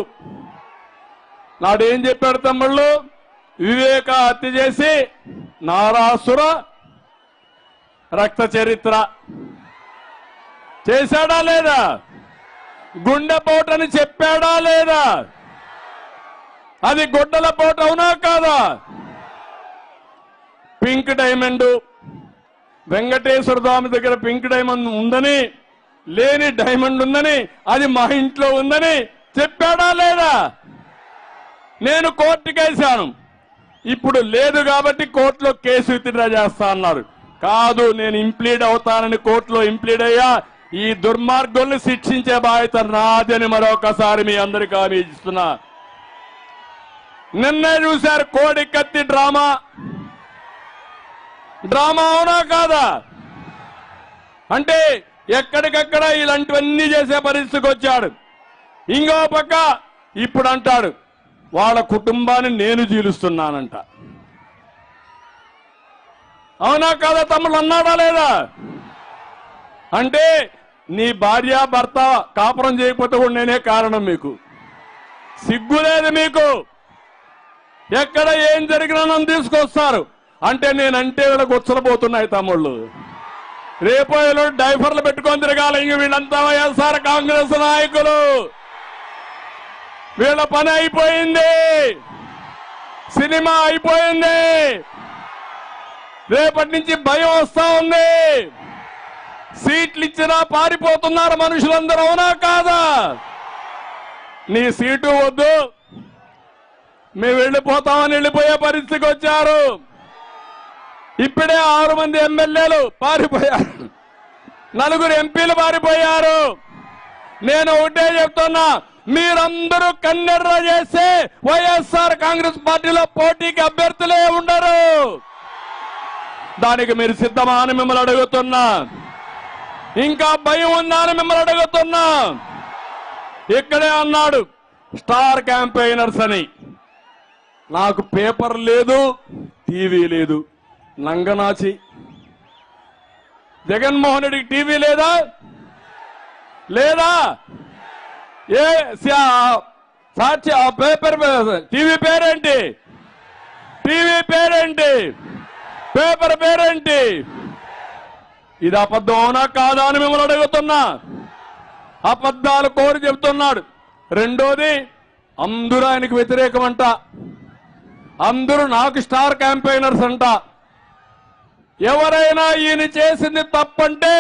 Speaker 1: నాడేం చెప్పాడు తమ్ముళ్ళు? వివేక హత్య చేసి నారాసుర రక్త చరిత్ర చేశాడా లేదా? గుండెపోటని చెప్పాడా లేదా? అది గొడ్డల పోటు అవునా కాదా? పింక్ డైమండ్, వెంకటేశ్వర స్వామి దగ్గర పింక్ డైమండ్ ఉందని లేని డైమండ్ ఉందని, అది మా ఇంట్లో ఉందని చెప్పాడా లేదా? నేను కోర్టుకేశాను. ఇప్పుడు లేదు కాబట్టి కోర్టులో కేసు విత్డ్రా చేస్తా అన్నారు. కాదు, నేను ఇంప్లీడ్ అవుతానని కోర్టులో ఇంప్లీడ్ అయ్యా. ఈ దుర్మార్గుల్ని శిక్షించే బాధ్యత నాదని మరొకసారి మీ అందరికీ హామీ ఇస్తున్నా. నిన్నే చూశారు కోడి కత్తి డ్రామా. డ్రామా అవునా కాదా? అంటే ఎక్కడికక్కడ ఇలాంటివన్నీ చేసే పరిస్థితికి వచ్చాడు. ఇంకో పక్క ఇప్పుడు అంటాడు వాళ్ళ కుటుంబాన్ని నేను జీలుస్తున్నానంట. అవునా కాదా తమ్ముళ్ళు? అన్నాడా లేదా? అంటే నీ భార్య భర్త కాపురం చేయకపోతే కూడా నేనే కారణం. మీకు సిగ్గు లేదు? మీకు ఎక్కడ ఏం జరిగినా నన్ను తీసుకొస్తారు. అంటే నేనంటే వీళ్ళకి ఉచ్చలపోతున్నాయి తమ్ముళ్ళు. రేపో డైఫర్లు పెట్టుకొని తిరగాలి. ఇంక వీళ్ళంతా వైఎస్ఆర్ కాంగ్రెస్ నాయకులు. వీళ్ళ పని అయిపోయింది, సినిమా అయిపోయింది. రేపటి నుంచి భయం వస్తా ఉంది. సీట్లు ఇచ్చినా పారిపోతున్నారు మనుషులందరూ. అవునా కాదా? నీ సీటు వద్దు, మేము వెళ్ళిపోతామని వెళ్ళిపోయే పరిస్థితికి వచ్చారు. ఇప్పుడే 6 మంది ఎమ్మెల్యేలు పారిపోయారు, 4 ఎంపీలు పారిపోయారు. నేను ఒకటే చెప్తున్నా, మీరందరూ కన్నెర్ర చేస్తే వైఎస్ఆర్ కాంగ్రెస్ పార్టీలో పోటీకి అభ్యర్థులే ఉండరు. దానికి మీరు సిద్ధమా అని మిమ్మల్ని అడుగుతున్నా. ఇంకా భయం ఉందా అని మిమ్మల్ని అడుగుతున్నా. ఇక్కడే అన్నాడు స్టార్ క్యాంపెయినర్స్ అని. నాకు పేపర్ లేదు, టీవీ లేదు. నంగనాచి జగన్మోహన్ రెడ్డికి టీవీ లేదా? లేదా? ఏ సాక్షి ఆ పేపర్ టీవీ పేరేంటి? టీవీ పేరేంటి? పేపర్ పేరేంటి? ఇది అబద్ధం అవునా కాదా అని మిమ్మల్ని అడుగుతున్నా. అబద్ధాలు కోరి చెబుతున్నాడు. రెండోది, అందరూ ఆయనకు వ్యతిరేకమంట. అందరూ నాకు స్టార్ క్యాంపెయినర్స్ అంట. ఎవరైనా ఈయన చేసింది తప్పంటే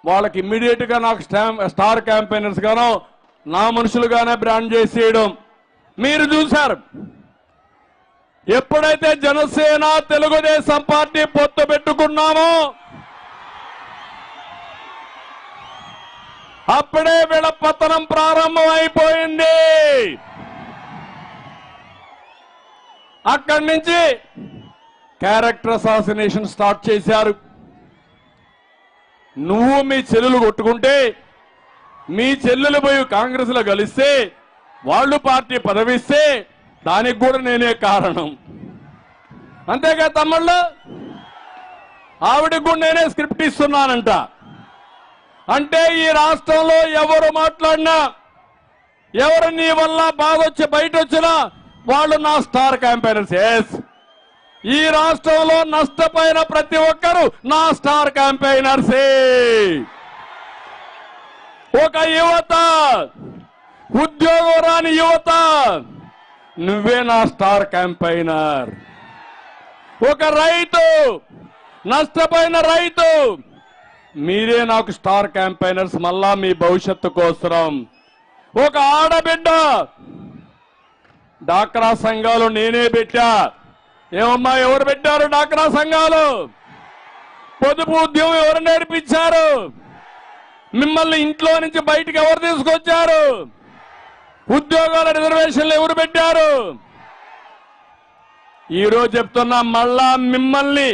Speaker 1: వాళ్ళకి ఇమ్మీడియట్ గా నాకు స్టార్ క్యాంపెయినర్స్ గానో నా మనుషులుగానే బ్రాండ్ చేసేయడం మీరు చూశారు. ఎప్పుడైతే జనసేన తెలుగుదేశం పార్టీ పొత్తు పెట్టుకున్నామో అప్పుడే వీళ్ళ పతనం ప్రారంభం అయిపోయింది. అక్కడి నుంచి క్యారెక్టర్ అసాసినేషన్ స్టార్ట్ చేశారు. నువ్వు మీ చెల్లెలు కొట్టుకుంటే మీ చెల్లెలు పోయి కాంగ్రెస్ లో కలిస్తే వాళ్ళు పార్టీ పదవిస్తే దానికి కూడా నేనే కారణం. అంతేగా తమ్ముళ్ళు? ఆవిడకు కూడా నేనే స్క్రిప్ట్ ఇస్తున్నానంట. అంటే ఈ రాష్ట్రంలో ఎవరు మాట్లాడినా, ఎవరు నీ వల్ల బాధ వచ్చి బయట వచ్చినా వాళ్ళు నా స్టార్ క్యాంపెయినర్స్. ఎస్, ఈ రాష్ట్రంలో నష్టపోయిన ప్రతి ఒక్కరు నా స్టార్ క్యాంపెయినర్సే. ఒక యువత, ఉద్యోగం రాని యువత, నువ్వే నా స్టార్ క్యాంపెయినర్. ఒక రైతు, నష్టపోయిన రైతు, మీరే నాకు స్టార్ క్యాంపెయినర్స్ మళ్ళా మీ భవిష్యత్తు కోసం. ఒక ఆడబిడ్డ, డాక్రా సంఘాలు నేనే పెట్టా. ఏమమ్మా ఎవరు పెట్టారు డాక్రా సంఘాలు? పొదుపు ఉద్యమం ఎవరు నేర్పించారు? మిమ్మల్ని ఇంట్లో నుంచి బయటికి ఎవరు తీసుకొచ్చారు? ఉద్యోగాల రిజర్వేషన్లు ఎవరు పెట్టారు? ఈరోజు చెప్తున్నా, మళ్ళా మిమ్మల్ని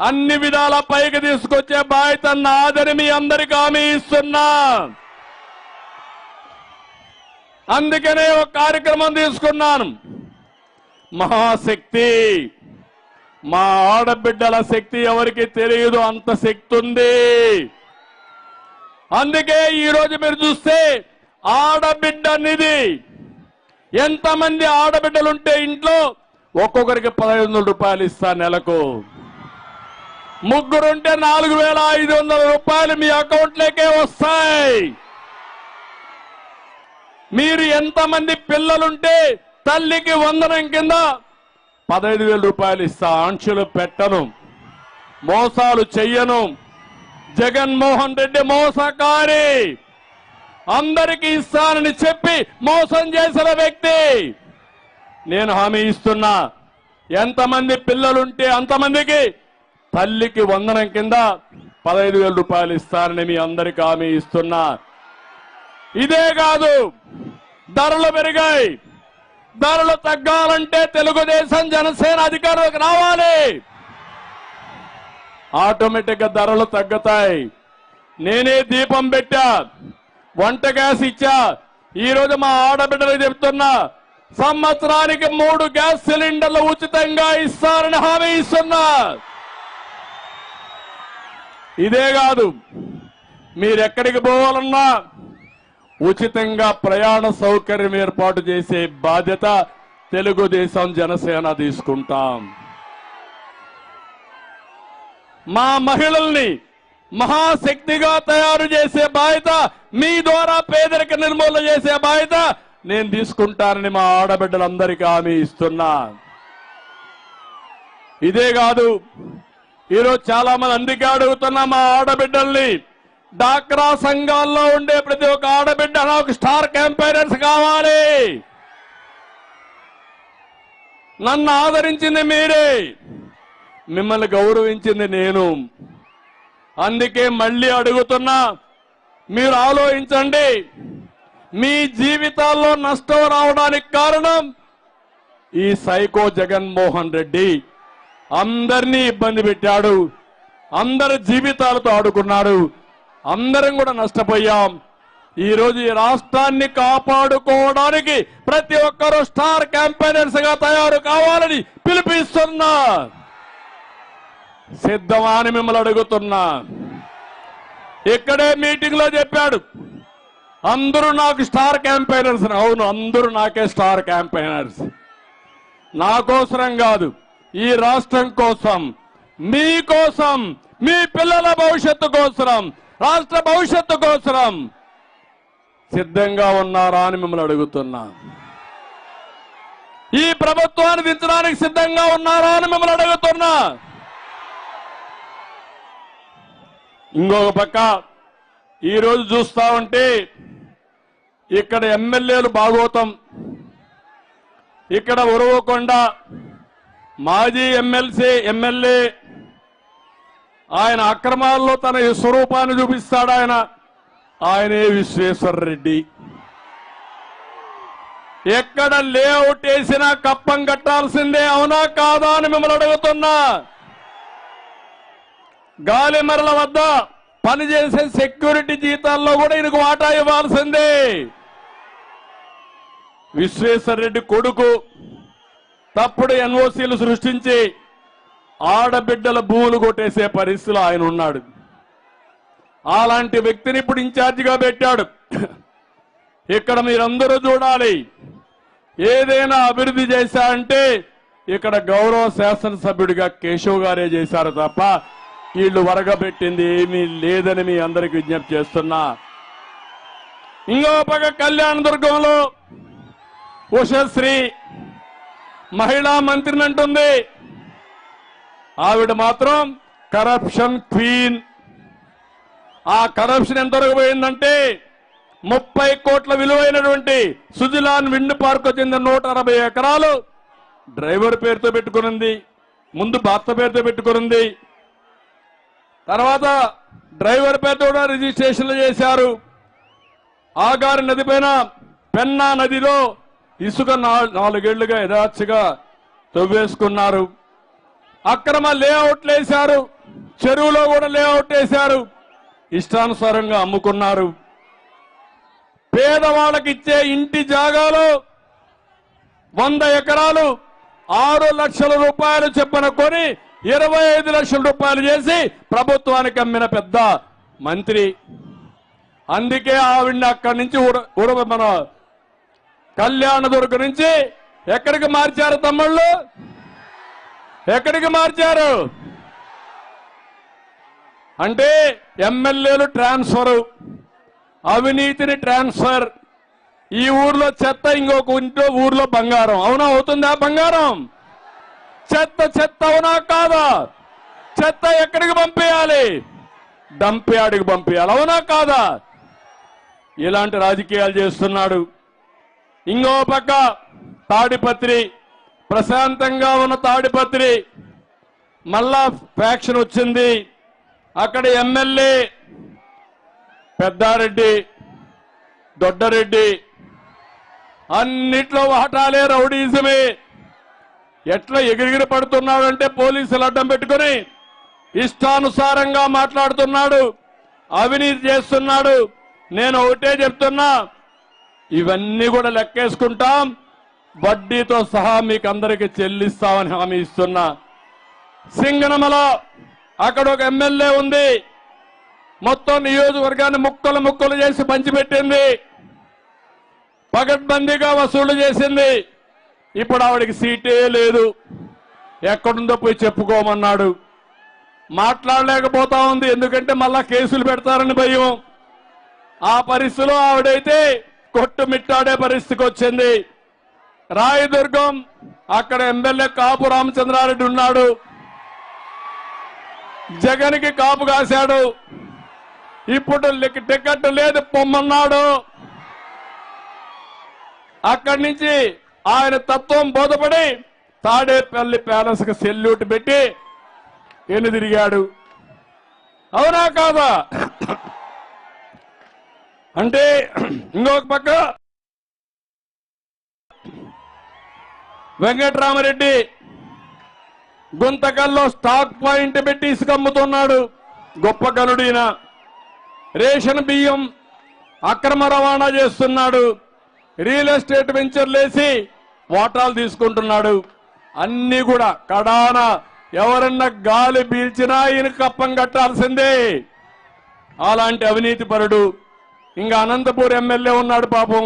Speaker 1: అన్ని విధాల పైకి తీసుకొచ్చే బాధ్యత నాదని మీ అందరికీ హామీ ఇస్తున్నా. అందుకనే ఒక కార్యక్రమం తీసుకున్నాను. మహాశక్తి. మా ఆడబిడ్డల శక్తి ఎవరికి తెలియదు, అంత శక్తి ఉంది. అందుకే ఈరోజు మీరు చూస్తే ఆడబిడ్డ నిధి, ఎంతమంది ఆడబిడ్డలుంటే ఇంట్లో ఒక్కొక్కరికి 1500 రూపాయలు ఇస్తా నెలకు. ముగ్గురుంటే 4500 రూపాయలు మీ అకౌంట్లోకే వస్తాయి. మీరు ఎంతమంది పిల్లలుంటే తల్లికి వందనం కింద 15,000 రూపాయలు ఇస్తా. ఆంక్షలు పెట్టను, మోసాలు చెయ్యను, జగన్మోహన్ రెడ్డి మోసకారి, అందరికీ ఇస్తానని చెప్పి మోసం చేసిన వ్యక్తి. నేను హామీ ఇస్తున్నా, ఎంతమంది పిల్లలుంటే అంతమందికి తల్లికి వందనం కింద 15,000 రూపాయలు ఇస్తానని మీ అందరికీ హామీ ఇస్తున్నా. ఇదే కాదు, ధరలు పెరిగాయి. ధరలు తగ్గాలంటే తెలుగుదేశం జనసేన అధికారులకు రావాలి. ఆటోమేటిక్ గా ధరలు తగ్గుతాయి. నేనే దీపం పెట్టా, వంట గ్యాస్ ఇచ్చా. ఈ రోజు మా ఆడబిడ్డలకు చెప్తున్నా, సంవత్సరానికి 3 గ్యాస్ సిలిండర్లు ఉచితంగా ఇస్తారని హామీ ఇస్తున్నా. ఇదే కాదు, మీరెక్కడికి పోవాలన్నా ఉచితంగా ప్రయాణ సౌకర్యం ఏర్పాటు చేసే బాధ్యత తెలుగుదేశం జనసేన తీసుకుంటాం. మా మహిళల్ని మహాశక్తిగా తయారు చేసే బాధ్యత, మీ ద్వారా పేదరిక నిర్మూలన చేసే బాధ్యత నేను తీసుకుంటానని మా ఆడబిడ్డలందరికీ హామీ ఇస్తున్నా. ఇదే కాదు, ఈరోజు చాలా మంది అందుకే అడుగుతున్నా మా ఆడబిడ్డల్ని, డాక్రా సంఘాల్లో ఉండే ప్రతి ఒక్క ఆడబిడ్డ నాకు స్టార్ క్యాంపెయినర్స్ కావాలి. నన్ను ఆదరించింది మీరే, మిమ్మల్ని గౌరవించింది నేను. అందుకే మళ్ళీ అడుగుతున్నా, మీరు ఆలోచించండి. మీ జీవితాల్లో నష్టం రావడానికి కారణం ఈ సైకో జగన్మోహన్ రెడ్డి. అందరినీ ఇబ్బంది పెట్టాడు, అందరి జీవితాలతో ఆడుకున్నాడు, అందరం కూడా నష్టపోయాం. ఈ రోజు ఈ రాష్ట్రాన్ని కాపాడుకోవడానికి ప్రతి ఒక్కరూ స్టార్ క్యాంపెయినర్స్ గా తయారు కావాలని పిలుపుస్తున్నా. సిద్ధమా అని మిమ్మల్ని అడుగుతున్నా. ఇక్కడే మీటింగ్ లో చెప్పాడు, అందరూ నాకు స్టార్ క్యాంపెయినర్స్. అవును, అందరూ నాకే స్టార్ క్యాంపెయినర్స్. నా కోసరం కాదు, ఈ రాష్ట్రం కోసం, మీ కోసం, మీ పిల్లల భవిష్యత్తు కోసం, రాష్ట్ర భవిష్యత్తు కోసం సిద్ధంగా ఉన్నారా అని మిమ్మల్ని అడుగుతున్నా. ఈ ప్రభుత్వాన్ని దించడానికి సిద్ధంగా ఉన్నారా అని మిమ్మల్ని అడుగుతున్నా. ఇంకొక పక్క ఈరోజు చూస్తా ఉంటే ఇక్కడ ఎమ్మెల్యేలు భాగోతం, ఇక్కడ ఉరవకొండ మాజీ ఎమ్మెల్యే ఆయన అక్రమాల్లో తన స్వరూపాన్ని చూపిస్తాడు. ఆయనే విశ్వేశ్వరరెడ్డి. ఎక్కడ లేఅవుట్ వేసినా కప్పం కట్టాల్సిందే, అవునా కాదా అని మిమ్మల్ని అడుగుతున్నా. గాలిమరల వద్ద పనిచేసే సెక్యూరిటీ జీతాల్లో కూడా ఈయనకు వాటా ఇవ్వాల్సిందే. విశ్వేశ్వరరెడ్డి కొడుకు తప్పుడు ఎన్ఓసీలు సృష్టించి ఆడబిడ్డల భూములు కొట్టేసే పరిస్థితిలో ఆయన ఉన్నాడు. అలాంటి వ్యక్తిని ఇప్పుడు ఇన్ఛార్జిగా పెట్టాడు. ఇక్కడ మీరందరూ చూడాలి, ఏదైనా అభివృద్ధి చేశా అంటే ఇక్కడ గౌరవ శాసనసభ్యుడిగా కేశవ్ గారే చేశారు తప్ప వీళ్ళు వరగబెట్టింది ఏమీ లేదని మీ అందరికి విజ్ఞప్తి చేస్తున్నా. ఇంకో పక్క కళ్యాణదుర్గంలో ఉషశ్రీ మహిళా మంత్రిని అంటుంది. ఆవిడ మాత్రం కరప్షన్ క్వీన్. ఆ కరప్షన్ ఎంతవరకు పోయిందంటే 30 కోట్ల విలువైనటువంటి సుజిలాన్ విండ్ పార్క్ చెందిన 160 ఎకరాలు డ్రైవర్ పేరుతో పెట్టుకునింది, ముందు భర్త పేరుతో పెట్టుకునింది, తర్వాత డ్రైవర్ పేరుతో కూడా రిజిస్ట్రేషన్లు చేశారు. ఆగారి నది పైన పెన్నా నదిలో ఇసుక 4 ఏళ్లుగా యథాచ్ఛగా తవ్వేసుకున్నారు. అక్రమ లేఅవుట్లు వేశారు, చెరువులో కూడా లేఅవుట్ వేశారు, ఇష్టానుసారంగా అమ్ముకున్నారు. పేదవాళ్ళకి ఇచ్చే ఇంటి జాగాలో 100 ఎకరాలు 6 లక్షల రూపాయలు చొప్పున కొని 25 లక్షల రూపాయలు చేసి ప్రభుత్వానికి అమ్మిన పెద్ద మంత్రి. అందుకే ఆవిడ్ని అక్కడి నుంచి మన కళ్యాణదుర్గం నుంచి ఎక్కడికి మార్చారు తమ్ముళ్ళు? ఎక్కడికి మార్చారు అంటే ఎమ్మెల్యేలు ట్రాన్స్ఫర్, అవినీతిని ట్రాన్స్ఫర్. ఈ ఊర్లో చెత్త, ఇంకొక ఊర్లో బంగారం. అవునా? అవుతుందా బంగారం? చెత్త అవునా కాదా? చెత్త ఎక్కడికి పంపేయాలి? డంప్యార్డుకి పంపించాలి. అవునా కాదా? ఇలాంటి రాజకీయాలు చేస్తున్నాడు. ఇంకో పక్క తాడిపత్రి, ప్రశాంతంగా ఉన్న తాడిపత్రి మళ్ళా ఫ్యాక్షన్ వచ్చింది. అక్కడ ఎమ్మెల్యే పెద్దారెడ్డి, దొడ్డరెడ్డి అన్నిట్లో వాటాలే, రౌడీజమే. ఎట్లా ఎగిరిగిరి పడుతున్నాడంటే పోలీసులు అడ్డం పెట్టుకుని ఇష్టానుసారంగా మాట్లాడుతున్నాడు, అవినీతి చేస్తున్నాడు. నేను ఒకటే చెప్తున్నా, ఇవన్నీ కూడా లెక్కేసుకుంటాం, వడ్డీతో సహా మీకు అందరికీ చెల్లిస్తామని హామీ ఇస్తున్నా. సింగనమలో అక్కడ ఒక ఎమ్మెల్యే ఉంది, మొత్తం నియోజకవర్గాన్ని ముక్కలు ముక్కలు చేసి పంచిపెట్టింది, పగడ్బందీగా వసూలు చేసింది. ఇప్పుడు ఆవిడికి సీటే లేదు. ఎక్కడుందో పోయి చెప్పుకోమన్నాడు. మాట్లాడలేకపోతా ఉంది, ఎందుకంటే మళ్ళా కేసులు పెడతారని భయం. ఆ పరిస్థితిలో ఆవిడైతే కొట్టుమిట్టాడే పరిస్థితికి వచ్చింది. రాయదుర్గం అక్కడ ఎమ్మెల్యే కాపు రామచంద్రారెడ్డి ఉన్నాడు, జగన్కి కాపు కాశాడు. ఇప్పుడు టికెట్ లేదు పొమ్మన్నాడు. అక్కడి నుంచి ఆయన తత్వం బోధపడి తాడేపల్లి ప్యాలెస్ కు సెల్యూట్ పెట్టి ఎన్ని తిరిగాడు. అవునా కాదా? అంటే ఇంకొక పక్క వెంకటరామరెడ్డి గుంతకల్లో స్టాక్ పాయింట్ పెట్టి ఇసుక అమ్ముతున్నాడు, గొప్ప గనుడీన. రేషన్ బియ్యం అక్రమ రవాణా చేస్తున్నాడు, రియల్ ఎస్టేట్ వెంచర్లేసి వాటాలు తీసుకుంటున్నాడు. అన్ని కూడా కడాన ఎవరన్నా గాలి పీల్చినా ఈయన కప్పం కట్టాల్సిందే. అలాంటి అవినీతి పరుడు. ఇంకా అనంతపూర్ ఎమ్మెల్యే ఉన్నాడు, పాపం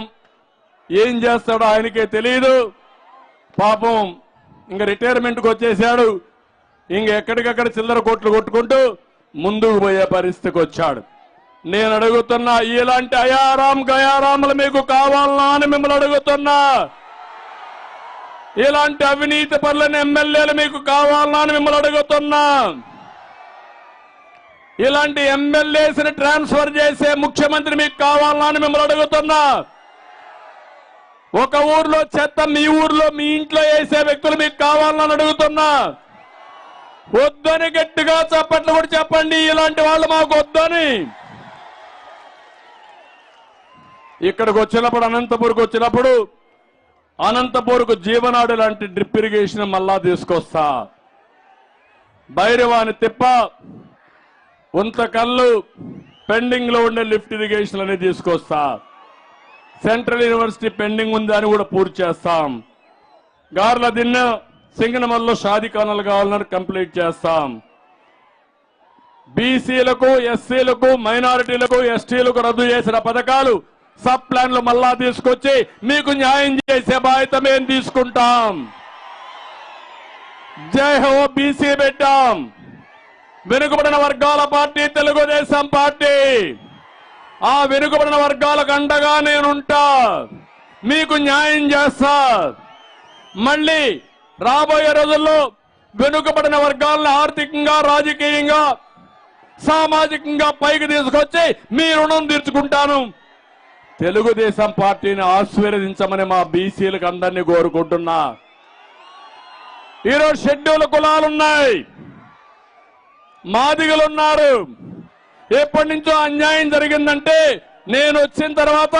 Speaker 1: ఏం చేస్తాడో ఆయనకే తెలియదు. పాపం ఇంకా రిటైర్మెంట్కి వచ్చేసాడు. ఇంక ఎక్కడికక్కడ చిల్లర కోట్లు కొట్టుకుంటూ ముందుకు పోయే పరిస్థితికి వచ్చాడు. నేను అడుగుతున్నా, ఇలాంటి అయారాం గయారాములు మీకు కావాలనా అని మిమ్మల్ని అడుగుతున్నా. ఇలాంటి అవినీతి పరులైన ఎమ్మెల్యేలు మీకు కావాలనా అని మిమ్మల్ని అడుగుతున్నా. ఇలాంటి ఎమ్మెల్యేస్ని ట్రాన్స్ఫర్ చేసే ముఖ్యమంత్రి మీకు కావాలనా అని మిమ్మల్ని అడుగుతున్నా. ఒక ఊర్లో చెత్త మీ ఊర్లో మీ ఇంట్లో వేసే వ్యక్తులు మీకు కావాలని అడుగుతున్నా. వద్దని గట్టిగా చప్పట్లు కూడా చెప్పండి, ఇలాంటి వాళ్ళు మాకు వద్దని. ఇక్కడికి వచ్చినప్పుడు, అనంతపూర్కు జీవనాడు లాంటి డ్రిప్ ఇరిగేషన్ మళ్ళా తీసుకొస్తా. భైరవాని తిప్ప, ఉంతకల్లు పెండింగ్ లో ఉండే లిఫ్ట్ ఇరిగేషన్ అనేది తీసుకొస్తా. సెంట్రల్ యూనివర్సిటీ పెండింగ్ ఉంది అని కూడా పూర్తి చేస్తాం. గార్ల దిన్న సింగనమల్లో షాదీ ఖానాలు కావాలని కంప్లీట్ చేస్తాం. బీసీలకు, ఎస్సీలకు, మైనారిటీలకు, ఎస్టీలకు రద్దు చేసిన పథకాలు, సబ్ ప్లాన్లు మళ్ళా తీసుకొచ్చి మీకు న్యాయం చేసే బాధ్యత మేము తీసుకుంటాం. జై హో బీసీ పెట్టాం. వెనుకబడిన వర్గాల పార్టీ తెలుగుదేశం పార్టీ. ఆ వెనుకబడిన వర్గాలకు అండగా నేనుంటా, మీకు న్యాయం చేస్తా. మళ్ళీ రాబోయే రోజుల్లో వెనుకబడిన వర్గాలను ఆర్థికంగా, రాజకీయంగా, సామాజికంగా పైకి తీసుకొచ్చి మీ రుణం తీర్చుకుంటాను. తెలుగుదేశం పార్టీని ఆశీర్వదించమని మా బీసీలకు అందరినీ కోరుకుంటున్నా. ఈరోజు షెడ్యూల్ కులాలున్నాయి, మాదిగలున్నారు. ఎప్పటి నుంచో అన్యాయం జరిగిందంటే నేను వచ్చిన తర్వాత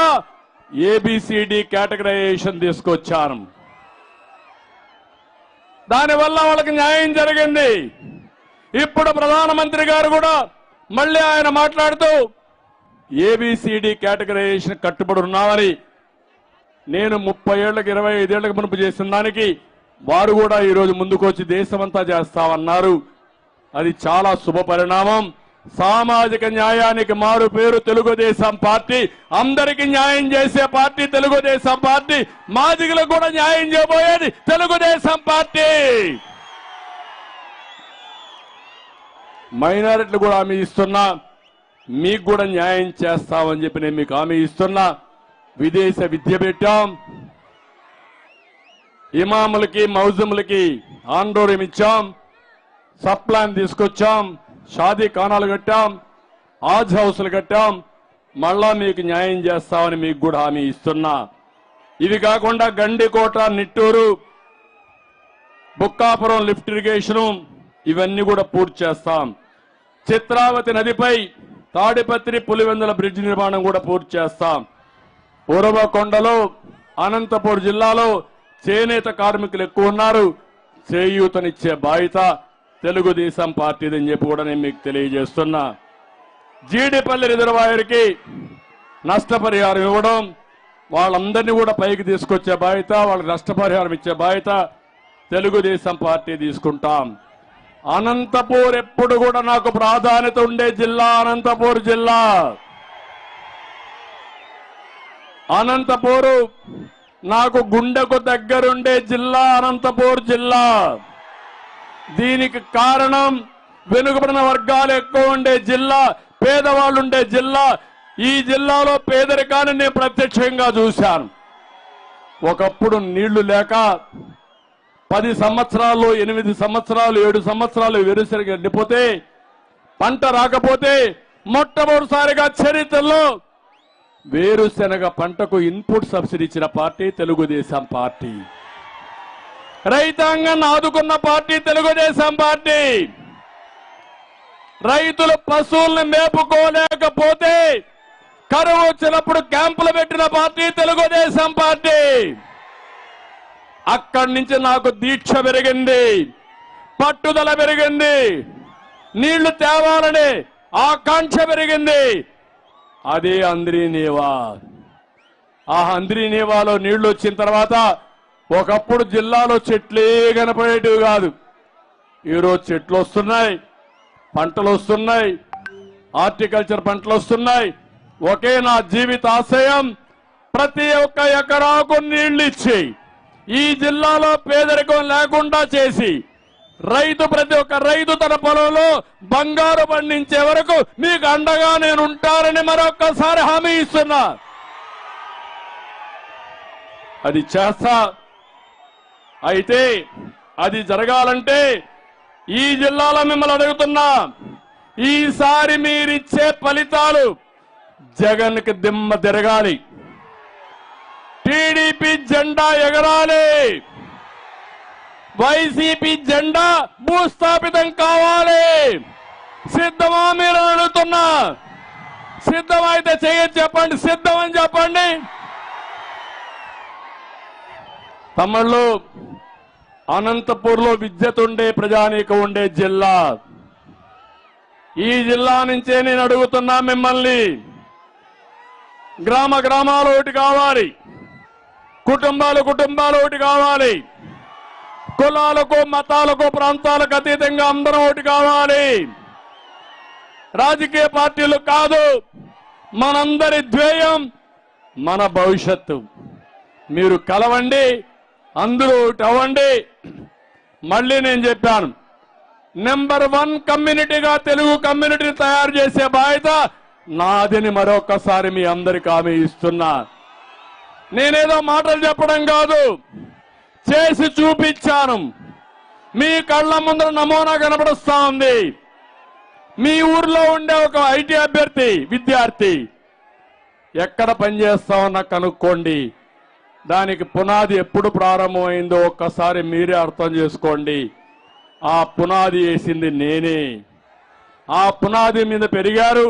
Speaker 1: ఏబిసిడి కేటగరైజేషన్ తీసుకొచ్చాను. దానివల్ల వాళ్ళకి న్యాయం జరిగింది. ఇప్పుడు ప్రధానమంత్రి గారు కూడా మళ్ళీ ఆయన మాట్లాడుతూ ఏబిసిడి కేటగరైజేషన్ కట్టుబడి ఉన్నామని, నేను 30 ఏళ్లకు 25 ఏళ్లకు మునుపు చేసిన దానికి వారు కూడా ఈరోజు ముందుకు వచ్చి దేశమంతా చేస్తామన్నారు. అది చాలా శుభ పరిణామం. సామాజిక న్యాయానికి మారు పేరు తెలుగుదేశం పార్టీ. అందరికీ న్యాయం చేసే పార్టీ తెలుగుదేశం పార్టీ. మాదిగలకు కూడా న్యాయం చేయబోయేది తెలుగుదేశం పార్టీ. మైనారిటీలు కూడా హామీ ఇస్తున్నా, మీకు కూడా న్యాయం చేస్తామని చెప్పి నేను మీకు హామీ ఇస్తున్నా. విదేశ విద్య పెట్టాం, ఇమాములకి, మౌజములకి ఆందోళన ఇచ్చాం, సబ్ ప్లాన్ తీసుకొచ్చాం, షాదీ ఖానాలు కట్టాం, హాజ్ హౌస్లు కట్టాం, మళ్ళా మీకు న్యాయం చేస్తామని మీకు కూడా హామీ ఇస్తున్నా. ఇవి కాకుండా గండికోట, నిట్టూరు, బుక్కాపురం లిఫ్ట్ ఇరిగేషను ఇవన్నీ కూడా పూర్తి చేస్తాం. చిత్రావతి నదిపై తాడిపత్రి పులివెందుల బ్రిడ్జ్ నిర్మాణం కూడా పూర్తి చేస్తాం. ఉరవకొండలో అనంతపూర్ జిల్లాలో చేనేత కార్మికులు ఎక్కువ ఉన్నారు, చేయూతనిచ్చే బాధ్యత తెలుగుదేశం పార్టీదని చెప్పి కూడా నేను మీకు తెలియజేస్తున్నా. జీడిపల్లి రిజర్వాయర్కి నష్టపరిహారం ఇవ్వడం, వాళ్ళందరినీ కూడా పైకి తీసుకొచ్చే బాధ్యత, వాళ్ళకి నష్టపరిహారం ఇచ్చే బాధ్యత తెలుగుదేశం పార్టీ తీసుకుంటాం. అనంతపూర్ ఎప్పుడు కూడా నాకు ప్రాధాన్యత ఉండే జిల్లా అనంతపూర్ జిల్లా. అనంతపూరు నాకు గుండెకు దగ్గరుండే జిల్లా అనంతపూర్ జిల్లా. దీనికి కారణం వెనుకబడిన వర్గాలు ఎక్కువ ఉండే జిల్లా, పేదవాళ్ళు ఉండే జిల్లా. ఈ జిల్లాలో పేదరికాన్ని నేను ప్రత్యక్షంగా చూశాను. ఒకప్పుడు నీళ్లు లేక 10 సంవత్సరాలు, 8 సంవత్సరాలు, 7 సంవత్సరాలు వేరుశనగ ఎండిపోతే, పంట రాకపోతే మొట్టమొదటిసారిగా చరిత్రలో వేరుశనగ పంటకు ఇన్పుట్ సబ్సిడీ ఇచ్చిన పార్టీ తెలుగుదేశం పార్టీ. రైతాంగాన్ని ఆదుకున్న పార్టీ తెలుగుదేశం పార్టీ. రైతులు పశువుల్ని మేపుకోలేకపోతే కరువు వచ్చినప్పుడు క్యాంపులు పెట్టిన పార్టీ తెలుగుదేశం పార్టీ. అక్కడి నుంచి నాకు దీక్ష పెరిగింది, పట్టుదల పెరిగింది, నీళ్లు తేవాలని ఆకాంక్ష పెరిగింది. అదే అంద్రీనేవా. ఆ అంద్రీనేవాలో నీళ్లు వచ్చిన తర్వాత ఒకప్పుడు జిల్లాలో చెట్లే కనపడేటివి కాదు. ఈరోజు చెట్లు వస్తున్నాయి, పంటలు వస్తున్నాయి, హార్టికల్చర్ పంటలు వస్తున్నాయి. ఒకే నా జీవిత ఆశయం, ప్రతి ఒక్క ఎకరాకు నీళ్లు ఇచ్చి ఈ జిల్లాలో పేదరికం లేకుండా చేసి ప్రతి ఒక్క రైతు తన పొలంలో బంగారు పండించే వరకు మీకు అండగా నేను ఉంటానని మరొక్కసారి హామీ ఇస్తున్నా. అది చేస్తా. అయితే అది జరగాలంటే ఈ జిల్లాలో మిమ్మల్ని అడుగుతున్నా, ఈసారి మీరిచ్చే ఫలితాలు జగన్కి దిమ్మ తిరగాలి, టీడీపీ జెండా ఎగరాలి, వైసీపీ జెండా భూస్థాపితం కావాలి. సిద్ధమా మీరు అడుగుతున్నా? సిద్ధమైతే చేయొచ్చు చెప్పండి, సిద్ధమని చెప్పండి. తమిళలో అనంతపూర్లో విద్యుత్ ఉండే ప్రజానీకం ఉండే జిల్లా. ఈ జిల్లా నుంచే నేను అడుగుతున్నా మిమ్మల్ని, గ్రామ గ్రామాలు ఒకటి కావాలి, కుటుంబాలు ఒకటి కావాలి, కులాలకు మతాలకు ప్రాంతాలకు అతీతంగా అందరం ఒకటి కావాలి. రాజకీయ పార్టీలు కాదు, మనందరి ధ్యేయం మన భవిష్యత్తు. మీరు కలవండి, అందరూ ఒకటి అవ్వండి. మళ్ళీ నేను చెప్పాను, నెంబర్ 1 కమ్యూనిటీగా తెలుగు కమ్యూనిటీని తయారు చేసే బాధ్యత నాదని మరొకసారి మీ అందరికీ హామీ ఇస్తున్నా. నేనేదో మాటలు చెప్పడం కాదు, చేసి చూపించాను. మీ కళ్ళ ముందర నమూనా కనబడుస్తా ఉంది. మీ ఊర్లో ఉండే ఒక ఐటీ అభ్యర్థి విద్యార్థి ఎక్కడ పనిచేస్తామన్నా కనుక్కోండి. దానికి పునాది ఎప్పుడు ప్రారంభమైందో ఒక్కసారి మీరే అర్థం చేసుకోండి. ఆ పునాది వేసింది నేనే. ఆ పునాది మీద పెరిగారు,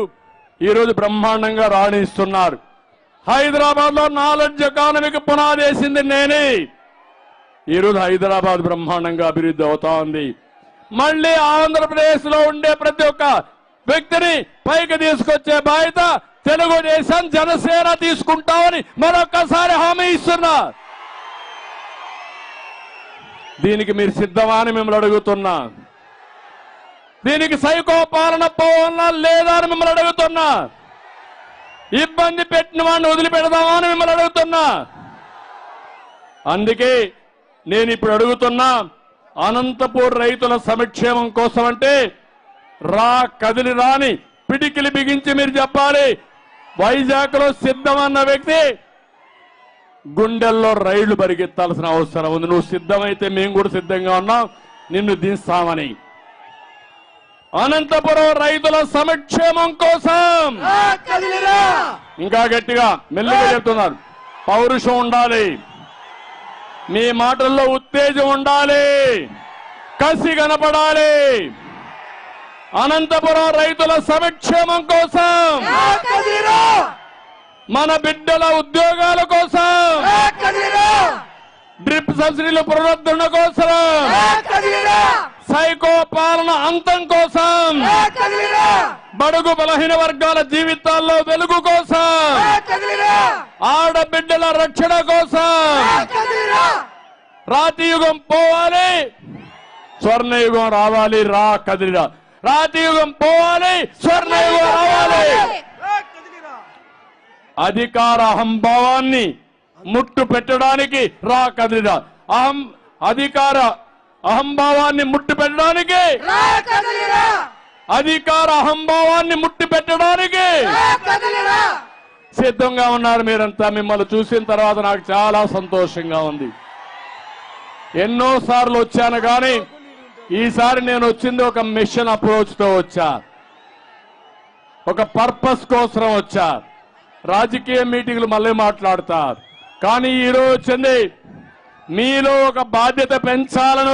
Speaker 1: ఈరోజు బ్రహ్మాండంగా రాణిస్తున్నారు. హైదరాబాద్ లో నాలెడ్జ్ ఎకానమీకి పునాది వేసింది నేనే. ఈరోజు హైదరాబాద్ బ్రహ్మాండంగా అభివృద్ధి అవుతా ఉంది. మళ్ళీ ఆంధ్రప్రదేశ్ లో ఉండే ప్రతి ఒక్క వ్యక్తిని పైకి తీసుకొచ్చే బాధ్యత తెలుగుదేశం జనసేన తీసుకుంటామని మరొక్కసారి హామీ ఇస్తున్నా. దీనికి మీరు సిద్ధమా అని మిమ్మల్ని అడుగుతున్నా. దీనికి సైకో పాలన పోవాలా లేదా అని మిమ్మల్ని అడుగుతున్నా. ఇబ్బంది పెట్టిన వాడిని వదిలిపెడదామా అని మిమ్మల్ని అడుగుతున్నా. అందుకే నేను ఇప్పుడు అడుగుతున్నా, అనంతపూర్ రైతుల సంక్షేమం కోసం అంటే కదిలి రాని పిడికిలి బిగించి మీరు చెప్పాలి. వైజాగ్ లో సిద్ధమన్న వ్యక్తి గుండెల్లో రైళ్లు పరిగెత్తాల్సిన అవసరం ఉంది. నువ్వు సిద్ధమైతే మేము కూడా సిద్ధంగా ఉన్నాం నిన్ను దించామని. అనంతపురం రైతుల సంక్షేమం కోసం ఇంకా గట్టిగా మెల్లిగా చెప్తున్నారు. పౌరుషం ఉండాలి, మీ మాటల్లో ఉత్తేజం ఉండాలి, కసి కనపడాలి. అనంతపురం రైతుల సంక్షేమం కోసం, మన బిడ్డల ఉద్యోగాల కోసం, డ్రిప్ సబ్సిడీల పునరుద్ధరణ కోసం, సైకో పాలన అంతం కోసం, బడుగు బలహీన వర్గాల జీవితాల్లో వెలుగు కోసం, ఆడబిడ్డల రక్షణ కోసం రాతి యుగం పోవాలి, స్వర్ణయుగం రావాలి. రా కదిలిరా. రాతి యుగం పోవాలి, స్వర్ణయుగం రావాలి. అధికార అహంభావాన్ని ముట్టు పెట్టడానికి రా కదిలిరా. అధికార అహంభావాన్ని ముట్టు పెట్టడానికి, అధికార అహంభావాన్ని ముట్టి పెట్టడానికి సిద్ధంగా ఉన్నారు మీరంతా. మిమ్మల్ని చూసిన తర్వాత నాకు చాలా సంతోషంగా ఉంది. ఎన్నోసార్లు వచ్చాను కానీ ఈసారి నేను వచ్చింది ఒక మిషన్ అప్రోచ్ తో వచ్చా, ఒక పర్పస్ కోసం వచ్చా. రాజకీయ మీటింగ్లు మళ్ళీ మాట్లాడతారు కానీ ఈరోజు వచ్చింది మీలో ఒక బాధ్యత పెంచాలని